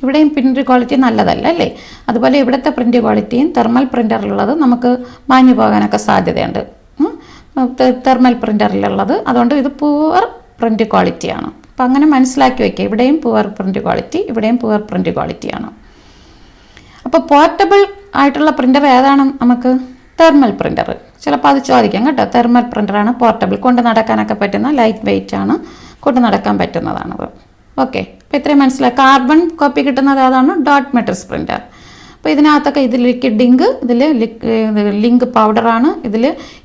ഇവിടെയും പ്രിൻറ്റ് ക്വാളിറ്റി നല്ലതല്ല അല്ലേ? അതുപോലെ ഇവിടുത്തെ പ്രിൻറ്റ് ക്വാളിറ്റിയും തെർമൽ പ്രിൻ്ററിലുള്ളത് നമുക്ക് മാഞ്ഞു പോകാനൊക്കെ സാധ്യതയുണ്ട്, തെർമൽ പ്രിൻ്ററിലുള്ളത്. അതുകൊണ്ട് ഇത് പുവർ പ്രിൻറ്റ് ക്വാളിറ്റിയാണ്. അപ്പം അങ്ങനെ മനസ്സിലാക്കി വയ്ക്കുക. ഇവിടെയും പുവർ പ്രിൻറ്റ് ക്വാളിറ്റി, ഇവിടെയും പുവർ പ്രിൻറ്റ് ക്വാളിറ്റിയാണ്. അപ്പോൾ പോർട്ടബിൾ ആയിട്ടുള്ള പ്രിൻ്റർ ഏതാണ്? നമുക്ക് തെർമൽ പ്രിൻ്റർ. ചിലപ്പോൾ അത് ചോദിക്കാം കേട്ടോ. തെർമൽ പ്രിൻ്ററാണ് പോർട്ടബിൾ, കൊണ്ട് നടക്കാനൊക്കെ പറ്റുന്ന, ലൈറ്റ് വെയിറ്റ് ആണ്, കൊണ്ട് നടക്കാൻ പറ്റുന്നതാണത്. ഓക്കെ. അപ്പോൾ ഇത്രയും മനസ്സിലായി. കാർബൺ കോപ്പി കിട്ടുന്നത് ഏതാണ്? Dot matrix printer. അപ്പോൾ ഇതിനകത്തൊക്കെ ഇത് ലിക്വിഡ് ഇങ്ക്, ഇതിൽ ലിങ്ക് പൗഡറാണ്, ഇതിൽ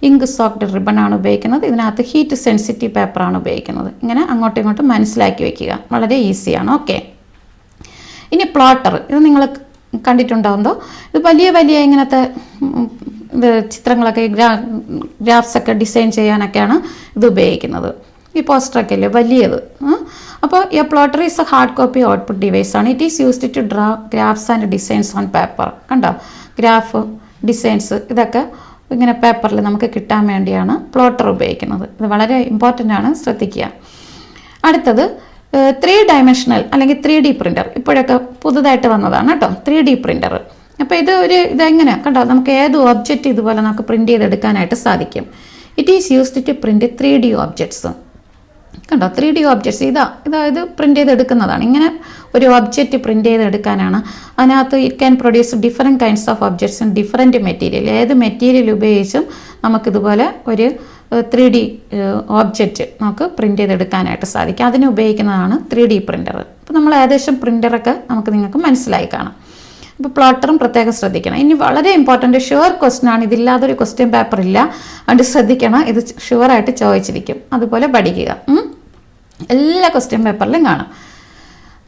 ഇങ്ക് സോക്ഡ് റിബണാണ് ഉപയോഗിക്കുന്നത്, ഇതിനകത്ത് ഹീറ്റ് സെൻസിറ്റീവ് പേപ്പറാണ് ഉപയോഗിക്കുന്നത്. ഇങ്ങനെ അങ്ങോട്ടും ഇങ്ങോട്ടും മനസ്സിലാക്കി വയ്ക്കുക, വളരെ ഈസിയാണ്. ഓക്കെ. ഇനി പ്ലോട്ടർ. ഇത് നിങ്ങൾ കണ്ടിട്ടുണ്ടാവുന്നതോ? ഇത് വലിയ വലിയ ഇങ്ങനത്തെ ഇത് ചിത്രങ്ങളൊക്കെ ഗ്രാഫ്സൊക്കെ ഡിസൈൻ ചെയ്യാനൊക്കെയാണ് ഇത് ഉപയോഗിക്കുന്നത്. ഈ പോസ്റ്ററൊക്കെ അല്ലേ വലിയത്. അപ്പോൾ a plotter is a hard copy output device ആണ്. It is used to draw graphs and designs on paper. കണ്ടോ? ഗ്രാഫ്, ഡിസൈൻസ് ഇതൊക്കെ ഇങ്ങനെ പേപ്പറിൽ നമുക്ക് കിട്ടാൻ വേണ്ടിയാണ് പ്ലോട്ടർ ഉപയോഗിക്കുന്നത്. ഇത് വളരെ ഇമ്പോർട്ടൻ്റ് ആണ്, ശ്രദ്ധിക്കുക. അടുത്തത് 3 ഡയമെൻഷണൽ അല്ലെങ്കിൽ 3D പ്രിൻ്റർ. ഇപ്പോഴൊക്കെ പുതുതായിട്ട് വന്നതാണ് കേട്ടോ 3D പ്രിൻ്റർ. അപ്പോൾ ഇതെങ്ങനെ കണ്ടോ? നമുക്ക് ഏത് ഒബ്ജക്റ്റ് ഇതുപോലെ നമുക്ക് പ്രിൻ്റ് ചെയ്തെടുക്കാനായിട്ട് സാധിക്കും. It is used to print 3D objects. കണ്ടോ? 3D ഒബ്ജക്ട്സ് ഇത് പ്രിൻ്റ് ചെയ്തെടുക്കുന്നതാണ്. ഇങ്ങനെ ഒരു ഒബ്ജക്റ്റ് പ്രിൻ്റ് ചെയ്തെടുക്കാനാണ്. അതിനകത്ത് it can produce different kinds of objects and different material. ഏത് മെറ്റീരിയൽ ഉപയോഗിച്ചും നമുക്കിതുപോലെ ഒരു 3D ഒബ്ജക്റ്റ് നമുക്ക് പ്രിൻ്റ് ചെയ്തെടുക്കാനായിട്ട് സാധിക്കും. അതിന് ഉപയോഗിക്കുന്നതാണ് 3D പ്രിൻ്റർ. അപ്പോൾ നമ്മൾ ഏകദേശം പ്രിൻ്ററൊക്കെ നിങ്ങൾക്ക് മനസ്സിലായി കാണാം. അപ്പോൾ പ്ലോട്ടറും പ്രത്യേകം ശ്രദ്ധിക്കണം. ഇനി വളരെ ഇമ്പോർട്ടൻ്റ് ഷുവർ ക്വസ്റ്റ്യൻ ആണ്. ഇതില്ലാതൊരു ക്വസ്റ്റ്യൻ പേപ്പർ ഇല്ല, അതുകൊണ്ട് ശ്രദ്ധിക്കണം. ഇത് ഷുവറായിട്ട് ചോദിച്ചിരിക്കും, അതുപോലെ പഠിക്കുക. എല്ലാ ക്വസ്റ്റ്യൻ പേപ്പറിലും കാണും.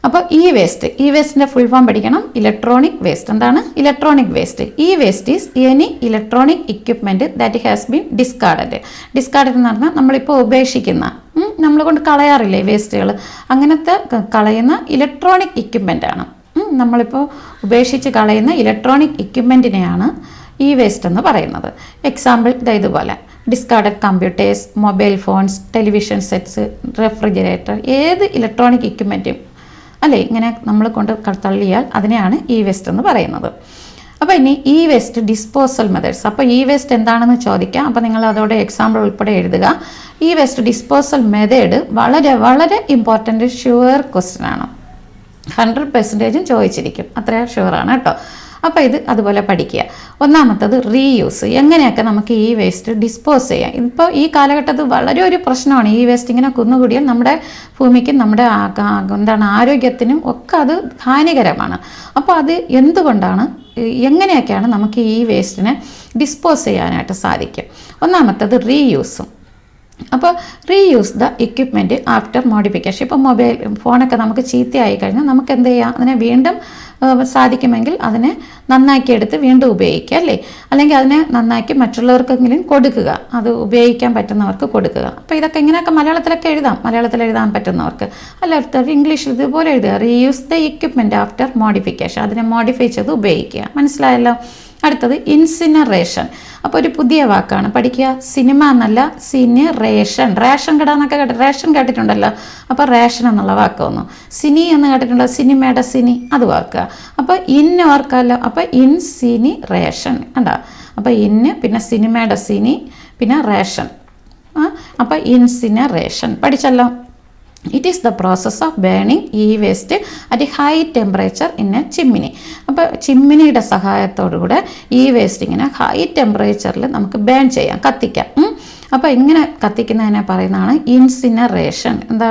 അപ്പോൾ വേസ്റ്റിൻ്റെ ഫുൾ ഫോം പഠിക്കണം. Electronic waste. എന്താണ് electronic waste? Waste is any electronic equipment that has been discarded. Discarded എന്ന് പറഞ്ഞാൽ നമ്മളിപ്പോൾ ഉപേക്ഷിക്കുന്ന, നമ്മൾ കൊണ്ട് കളയാറില്ലേ വേസ്റ്റുകൾ, അങ്ങനത്തെ കളയുന്ന ഇലക്ട്രോണിക് ഇക്വിപ്മെൻ്റ് ആണ്. നമ്മളിപ്പോൾ ഉപേക്ഷിച്ച് കളയുന്ന ഇലക്ട്രോണിക് ഇക്വിപ്മെൻറ്റിനെയാണ് വേസ്റ്റ് എന്ന് പറയുന്നത്. എക്സാമ്പിൾ ഇതുപോലെ discarded computers, mobile phones, television sets, refrigerator, ഏത് ഇലക്ട്രോണിക് ഇക്വിപ്മെൻറ്റും അല്ലേ ഇങ്ങനെ നമ്മൾ കൊണ്ട് തള്ളിയാൽ അതിനെയാണ് വേസ്റ്റ് എന്ന് പറയുന്നത്. അപ്പോൾ ഇനി വേസ്റ്റ് ഡിസ്പോസൽ മെത്തേഡ്സ്. അപ്പോൾ വേസ്റ്റ് എന്താണെന്ന് ചോദിക്കാം. അപ്പോൾ നിങ്ങൾ അതോടെ എക്സാമ്പിൾ ഉൾപ്പെടെ എഴുതുക. വേസ്റ്റ് ഡിസ്പോസൽ മെത്തേഡ് വളരെ വളരെ ഇമ്പോർട്ടൻ്റ് ഷുവർ ക്വസ്റ്റ്യൻ ആണ്. 100% ചോദിച്ചിരിക്കും, അത്ര ഷുവറാണ് കേട്ടോ. അപ്പോൾ ഇത് അതുപോലെ പഠിക്കുക. ഒന്നാമത്തത് റീയൂസ്. എങ്ങനെയൊക്കെ നമുക്ക് വേസ്റ്റ് ഡിസ്പോസ് ചെയ്യാം. ഇപ്പോൾ ഈ കാലഘട്ടത്തിൽ വളരെ ഒരു പ്രശ്നമാണ്. വേസ്റ്റ് ഇങ്ങനെ കുന്നുകൂടിയാൽ നമ്മുടെ ഭൂമിക്കും നമ്മുടെ ആരോഗ്യത്തിനും ഒക്കെ അത് ഹാനികരമാണ്. അപ്പോൾ അത് എന്തുകൊണ്ടാണ്, എങ്ങനെയൊക്കെയാണ് നമുക്ക് വേസ്റ്റിനെ ഡിസ്പോസ് ചെയ്യാനായിട്ട് സാധിക്കും? ഒന്നാമത്തത് റീയൂസും. അപ്പോൾ reuse the equipment after modification. ഇപ്പോൾ മൊബൈൽ ഫോണൊക്കെ നമുക്ക് ചീത്തയായി കഴിഞ്ഞാൽ നമുക്ക് എന്ത് ചെയ്യാം? അതിനെ വീണ്ടും സാധിക്കുമെങ്കിൽ അതിനെ നന്നാക്കി എടുത്ത് വീണ്ടും ഉപയോഗിക്കുക അല്ലേ? അല്ലെങ്കിൽ അതിനെ നന്നാക്കി മറ്റുള്ളവർക്കെങ്കിലും കൊടുക്കുക, അത് ഉപയോഗിക്കാൻ പറ്റുന്നവർക്ക് കൊടുക്കുക. അപ്പോൾ ഇതൊക്കെ ഇങ്ങനെയൊക്കെ മലയാളത്തിലൊക്കെ എഴുതാം, മലയാളത്തിൽ എഴുതാൻ പറ്റുന്നവർക്ക്. അല്ലാത്തവർ ഇംഗ്ലീഷിൽ ഇതുപോലെ എഴുതുക. Reuse the equipment after modification. അതിനെ മോഡിഫൈ ചെയ്ത് ഉപയോഗിക്കുക. മനസ്സിലായല്ലോ? അടുത്തത് ഇൻസിനറേഷൻ. അപ്പോൾ ഒരു പുതിയ വാക്കാണ് പഠിക്കുക. സിനിമ എന്നല്ല, സിനിറേഷൻ. റേഷൻ കട എന്നൊക്കെ റേഷൻ കേട്ടിട്ടുണ്ടല്ലോ, അപ്പോൾ റേഷൻ എന്നുള്ള വാക്ക് വന്നു. സിനി എന്ന് കേട്ടിട്ടുണ്ടോ, സിനിമയുടെ സിനി, അത് ഓർക്കുക. അപ്പോൾ ഇന്ന് ഓർക്കാമല്ലോ, അപ്പോൾ ഇൻസിനിറേഷൻ കണ്ടോ. അപ്പോൾ ഇന്ന്, പിന്നെ സിനിമയുടെ സിനി, പിന്നെ റേഷൻ. അപ്പോൾ ഇൻസിനറേഷൻ പഠിച്ചല്ലോ. It is the process of burning e waste at high temperature in a chimney. അപ്പോൾ ചിമ്മിനിയുടെ സഹായത്തോടുകൂടെ ഈ വേസ്റ്റ് ഇങ്ങനെ ഹൈ ടെമ്പറേച്ചറിൽ നമുക്ക് ബേൺ ചെയ്യാം, കത്തിക്കാം. അപ്പോൾ ഇങ്ങനെ കത്തിക്കുന്നതിനെ പറയുന്നതാണ് ഇൻസിനറേഷൻ. എന്താ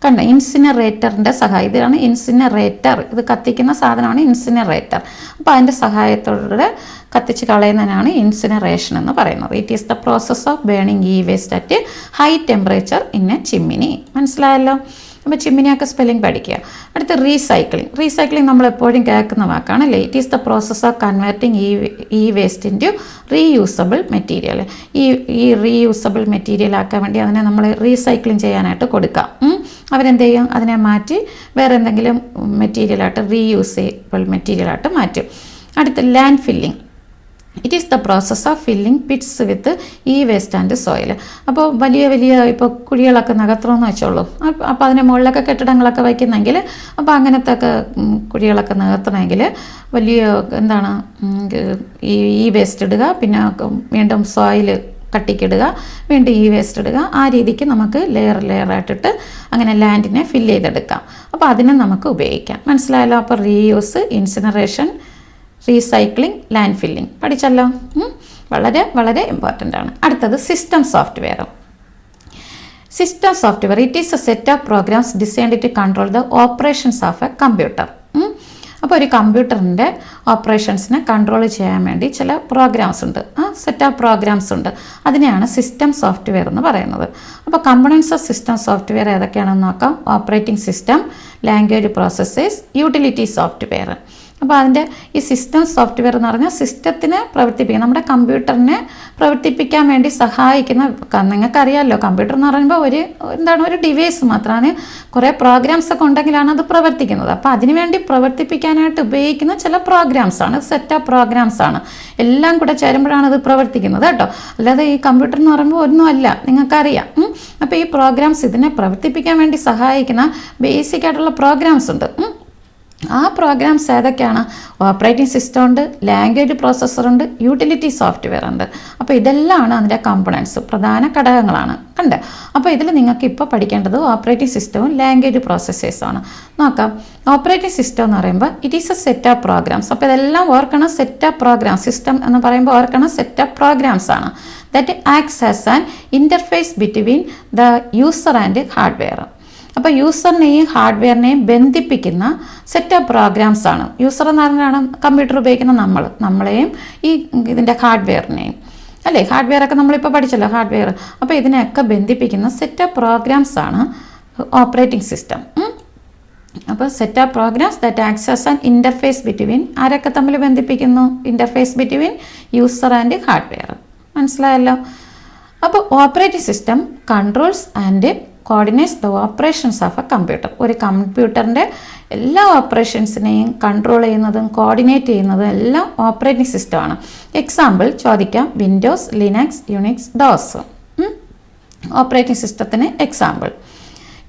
കണ്ട, ഇൻസിനറേറ്ററിൻ്റെ സഹായം, ഇതാണ് ഇൻസിനറേറ്റർ, ഇത് കത്തിക്കുന്ന സാധനമാണ് ഇൻസിനറേറ്റർ. അപ്പോൾ അതിൻ്റെ സഹായത്തോടെ കത്തിച്ച് കളയുന്നതിനാണ് ഇൻസിനറേഷൻ എന്ന് പറയുന്നത്. It is the process of burning e waste at high temperature in a chimney. മനസ്സിലായല്ലോ. അപ്പോൾ ചിമ്മിനിയൊക്കെ സ്പെല്ലിംഗ് പഠിക്കുക. അടുത്ത് റീസൈക്ലിംഗ്. റീസൈക്ലിംഗ് നമ്മൾ എപ്പോഴും കേൾക്കുന്ന വാക്കാണ് അല്ലേ. It is the process of converting ഈ വേസ്റ്റ് ഇൻറ്റു റീയൂസബിൾ മെറ്റീരിയൽ. ഈ റീയൂസബിൾ മെറ്റീരിയൽ ആക്കാൻ വേണ്ടി അതിനെ നമ്മൾ റീസൈക്ലിംഗ് ചെയ്യാനായിട്ട് കൊടുക്കാം. അവരെന്ത് ചെയ്യും, അതിനെ മാറ്റി വേറെ എന്തെങ്കിലും മെറ്റീരിയലായിട്ട്, റീയൂസബിൾ മെറ്റീരിയലായിട്ട് മാറ്റും. അടുത്ത് land filling. It is the process of filling pits with e waste and soil. അപ്പോൾ വലിയ ഇപ്പോൾ കുഴികളൊക്കെ നികത്തണമെന്ന് വെച്ചോളൂ. അപ്പോൾ അതിന് മുകളിലൊക്കെ കെട്ടിടങ്ങളൊക്കെ വയ്ക്കുന്നെങ്കിൽ, അപ്പോൾ അങ്ങനത്തെ ഒക്കെ കുഴികളൊക്കെ നികത്തണമെങ്കിൽ വലിയ എന്താണ് ഈ വേസ്റ്റ് ഇടുക, പിന്നെ വീണ്ടും സോയിൽ കട്ടിക്കിടുക, വീണ്ടും ഈ വേസ്റ്റ് ഇടുക. ആ രീതിക്ക് നമുക്ക് ലെയറായിട്ടിട്ട് അങ്ങനെ ലാൻഡിനെ ഫില്ല് ചെയ്തെടുക്കാം. അപ്പോൾ അതിനെ നമുക്ക് ഉപയോഗിക്കാം. മനസ്സിലായല്ലോ. അപ്പോൾ reuse, incineration, recycling, land filling പഠിച്ചല്ലോ. വളരെ വളരെ ഇമ്പോർട്ടൻ്റ് ആണ്. അടുത്തത് system software. System software it is a set of programs designed to control the operations of a computer. അപ്പോൾ ഒരു കമ്പ്യൂട്ടറിൻ്റെ ഓപ്പറേഷൻസിനെ കൺട്രോൾ ചെയ്യാൻ വേണ്ടി ചില പ്രോഗ്രാംസ് ഉണ്ട്, സെറ്റ് ഓഫ് പ്രോഗ്രാംസ് ഉണ്ട്. അതിനെയാണ് സിസ്റ്റം സോഫ്റ്റ്വെയർ എന്ന് പറയുന്നത്. അപ്പോൾ കമ്പണൻസ് ഓഫ് സിസ്റ്റം സോഫ്റ്റ്വെയർ ഏതൊക്കെയാണെന്ന് നോക്കാം. Operating system, language processors, utility software. അപ്പോൾ അതിൻ്റെ ഈ സിസ്റ്റം സോഫ്റ്റ്വെയർ എന്ന് പറഞ്ഞാൽ സിസ്റ്റത്തിനെ പ്രവർത്തിപ്പിക്കുക, നമ്മുടെ കമ്പ്യൂട്ടറിനെ പ്രവർത്തിപ്പിക്കാൻ വേണ്ടി സഹായിക്കുന്ന. നിങ്ങൾക്കറിയാമല്ലോ, കമ്പ്യൂട്ടർ എന്ന് പറയുമ്പോൾ ഒരു ഡിവൈസ് മാത്രമാണ്. കുറേ പ്രോഗ്രാംസ് ഒക്കെ ഉണ്ടെങ്കിലാണ് അത് പ്രവർത്തിക്കുന്നത്. അപ്പോൾ അതിനുവേണ്ടി പ്രവർത്തിപ്പിക്കാനായിട്ട് ഉപയോഗിക്കുന്ന ചില പ്രോഗ്രാംസാണ്, സെറ്റ് ഓഫ് പ്രോഗ്രാംസാണ്. എല്ലാം കൂടെ ചേരുമ്പോഴാണ് ഇത് പ്രവർത്തിക്കുന്നത് കേട്ടോ. അല്ലാതെ ഈ കമ്പ്യൂട്ടർ എന്ന് പറയുമ്പോൾ ഒന്നുമല്ല, നിങ്ങൾക്കറിയാം. അപ്പോൾ ഈ പ്രോഗ്രാംസ് ഇതിനെ പ്രവർത്തിപ്പിക്കാൻ വേണ്ടി സഹായിക്കുന്ന ബേസിക് ആയിട്ടുള്ള പ്രോഗ്രാംസ് ഉണ്ട്. ആ പ്രോഗ്രാംസ് ഏതൊക്കെയാണ്? ഓപ്പറേറ്റിംഗ് സിസ്റ്റം ഉണ്ട്, ലാംഗ്വേജ് പ്രോസസ്സർ ഉണ്ട്, യൂട്ടിലിറ്റി സോഫ്റ്റ്വെയർ ഉണ്ട്. അപ്പോൾ ഇതെല്ലാമാണ് അതിൻ്റെ കമ്പണൻസ്, പ്രധാന ഘടകങ്ങളാണ്. കണ്ട്. അപ്പോൾ ഇതിൽ നിങ്ങൾക്ക് ഇപ്പോൾ പഠിക്കേണ്ടത് ഓപ്പറേറ്റിംഗ് സിസ്റ്റവും ലാംഗ്വേജ് പ്രോസസ്സേഴ്സുമാണ്. നോക്കാം. ഓപ്പറേറ്റിംഗ് സിസ്റ്റം എന്ന് പറയുമ്പോൾ it is a set of programs. അപ്പോൾ ഇതെല്ലാം ഓർക്കണം, സെറ്റ് ഓഫ് പ്രോഗ്രാം. സിസ്റ്റം എന്ന് പറയുമ്പോൾ ഓർക്കണം, സെറ്റ് ഓഫ് പ്രോഗ്രാംസ് ആണ്. That acts as an interface between the user and hardware. അപ്പോൾ യൂസറിനെയും ഹാർഡ്വെയറിനെയും ബന്ധിപ്പിക്കുന്ന സെറ്റ് ഓഫ് പ്രോഗ്രാംസ് ആണ്. യൂസർ എന്ന് പറഞ്ഞാണ് കമ്പ്യൂട്ടർ ഉപയോഗിക്കുന്ന നമ്മളെയും ഈ ഇതിൻ്റെ ഹാർഡ്വെയറിനെയും അല്ലേ. ഹാർഡ്വെയറൊക്കെ നമ്മളിപ്പോൾ പഠിച്ചല്ലോ, ഹാർഡ്വെയർ. അപ്പോൾ ഇതിനെയൊക്കെ ബന്ധിപ്പിക്കുന്ന സെറ്റ് ഓഫ് പ്രോഗ്രാംസ് ആണ് ഓപ്പറേറ്റിംഗ് സിസ്റ്റം. അപ്പോൾ set of programs that acts as an interface between, ആരൊക്കെ തമ്മിൽ ബന്ധിപ്പിക്കുന്നു? Interface between user and hardware. മനസ്സിലായല്ലോ. അപ്പോൾ operating system controls and coordinates the operations of a computer. ഒരു കമ്പ്യൂട്ടറിൻ്റെ എല്ലാ ഓപ്പറേഷൻസിനെയും കൺട്രോൾ ചെയ്യുന്നതും കോർഡിനേറ്റ് ചെയ്യുന്നതും എല്ലാം ഓപ്പറേറ്റിംഗ് സിസ്റ്റമാണ്. എക്സാമ്പിൾ ചോദിക്കാം, Windows, Linux, Unix, dose. Operating സിസ്റ്റത്തിന് എക്സാമ്പിൾ.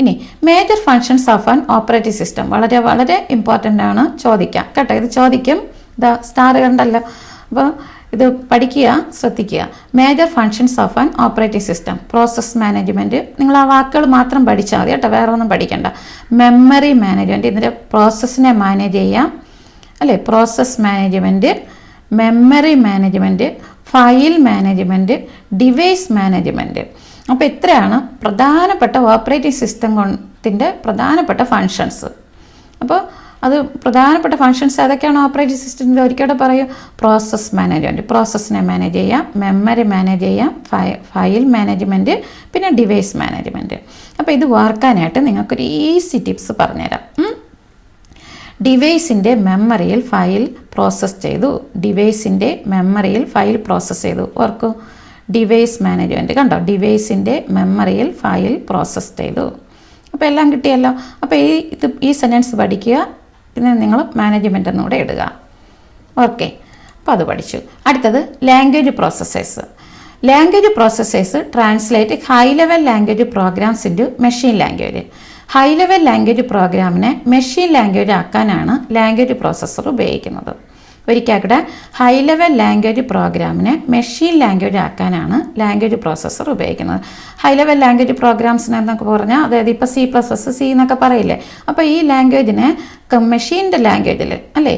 ഇനി major functions of an operating system വളരെ വളരെ ഇമ്പോർട്ടൻ്റ് ആണ്, ചോദിക്കാം കേട്ടോ. ഇത് ചോദിക്കും. ഇതാ സ്റ്റാർ കണ്ടല്ലോ. അപ്പോൾ ഇത് പഠിക്കുക, ശ്രദ്ധിക്കുക. Major functions of an operating system. Process management, നിങ്ങൾ ആ വാക്കുകൾ മാത്രം പഠിച്ചാൽ മതി കേട്ടോ, വേറെ ഒന്നും പഠിക്കണ്ട. മെമ്മറി മാനേജ്മെൻറ്റ്, ഇതിൻ്റെ പ്രോസസ്സിനെ മാനേജ് ചെയ്യാം അല്ലേ. Process management, memory management, file management, device management. അപ്പോൾ ഇത്രയാണ് പ്രധാനപ്പെട്ട ഓപ്പറേറ്റിംഗ് സിസ്റ്റത്തിൻ്റെ പ്രധാനപ്പെട്ട ഫങ്ഷൻസ്. അപ്പോൾ അത് പ്രധാനപ്പെട്ട ഫങ്ഷൻസ് ഏതൊക്കെയാണ് ഓപ്പറേറ്റിംഗ് സിസ്റ്റത്തിൻ്റെ? ഒരിക്കലും പറയും, പ്രോസസ് മാനേജ്മെൻറ്റ്, പ്രോസസ്സിനെ മാനേജ് ചെയ്യാം, മെമ്മറി മാനേജ് ചെയ്യാം, ഫയൽ മാനേജ്മെൻറ്റ്, പിന്നെ ഡിവൈസ് മാനേജ്മെൻറ്റ്. അപ്പോൾ ഇത് ഓർക്കാനായിട്ട് നിങ്ങൾക്കൊരു ഈസി ടിപ്സ് പറഞ്ഞുതരാം. ഡിവൈസിൻ്റെ മെമ്മറിയിൽ ഫയൽ പ്രോസസ്സ് ചെയ്തു, ഡിവൈസിൻ്റെ മെമ്മറിയിൽ ഫയൽ പ്രോസസ്സ് ചെയ്തു. ഓർക്കൂ, ഡിവൈസ് മാനേജ്മെൻറ്റ് കണ്ടോ, ഡിവൈസിൻ്റെ മെമ്മറിയിൽ ഫയൽ പ്രോസസ്സ് ചെയ്തു. അപ്പോൾ എല്ലാം കിട്ടിയല്ലോ. അപ്പോൾ ഈ സെൻറ്റൻസ് പഠിക്കുക, പിന്നെ നിങ്ങൾ മാനേജ്മെൻ്റ് എന്നുകൂടെ ഇടുക. ഓക്കെ. അപ്പോൾ അത് പഠിച്ചു. അടുത്തത് language processors. Language processors translate high level language programs into machine language. High level language പ്രോഗ്രാമിനെ മെഷീൻ ലാംഗ്വേജ് ആക്കാനാണ് ലാംഗ്വേജ് പ്രോസസ്സർ ഉപയോഗിക്കുന്നത്. ഒരിക്കൽ ഹൈ ലെവൽ ലാംഗ്വേജ് പ്രോഗ്രാമിനെ മെഷീൻ ലാംഗ്വേജ് ആക്കാനാണ് ലാംഗ്വേജ് പ്രോസസ്സർ ഉപയോഗിക്കുന്നത്. ഹൈ ലെവൽ ലാംഗ്വേജ് പ്രോഗ്രാംസിന് എന്നൊക്കെ പറഞ്ഞാൽ അതായത് ഇപ്പോൾ C++, C എന്നൊക്കെ പറയില്ലേ, അപ്പോൾ ഈ ലാംഗ്വേജിനെ മെഷീൻ്റെ ലാംഗ്വേജിൽ അല്ലേ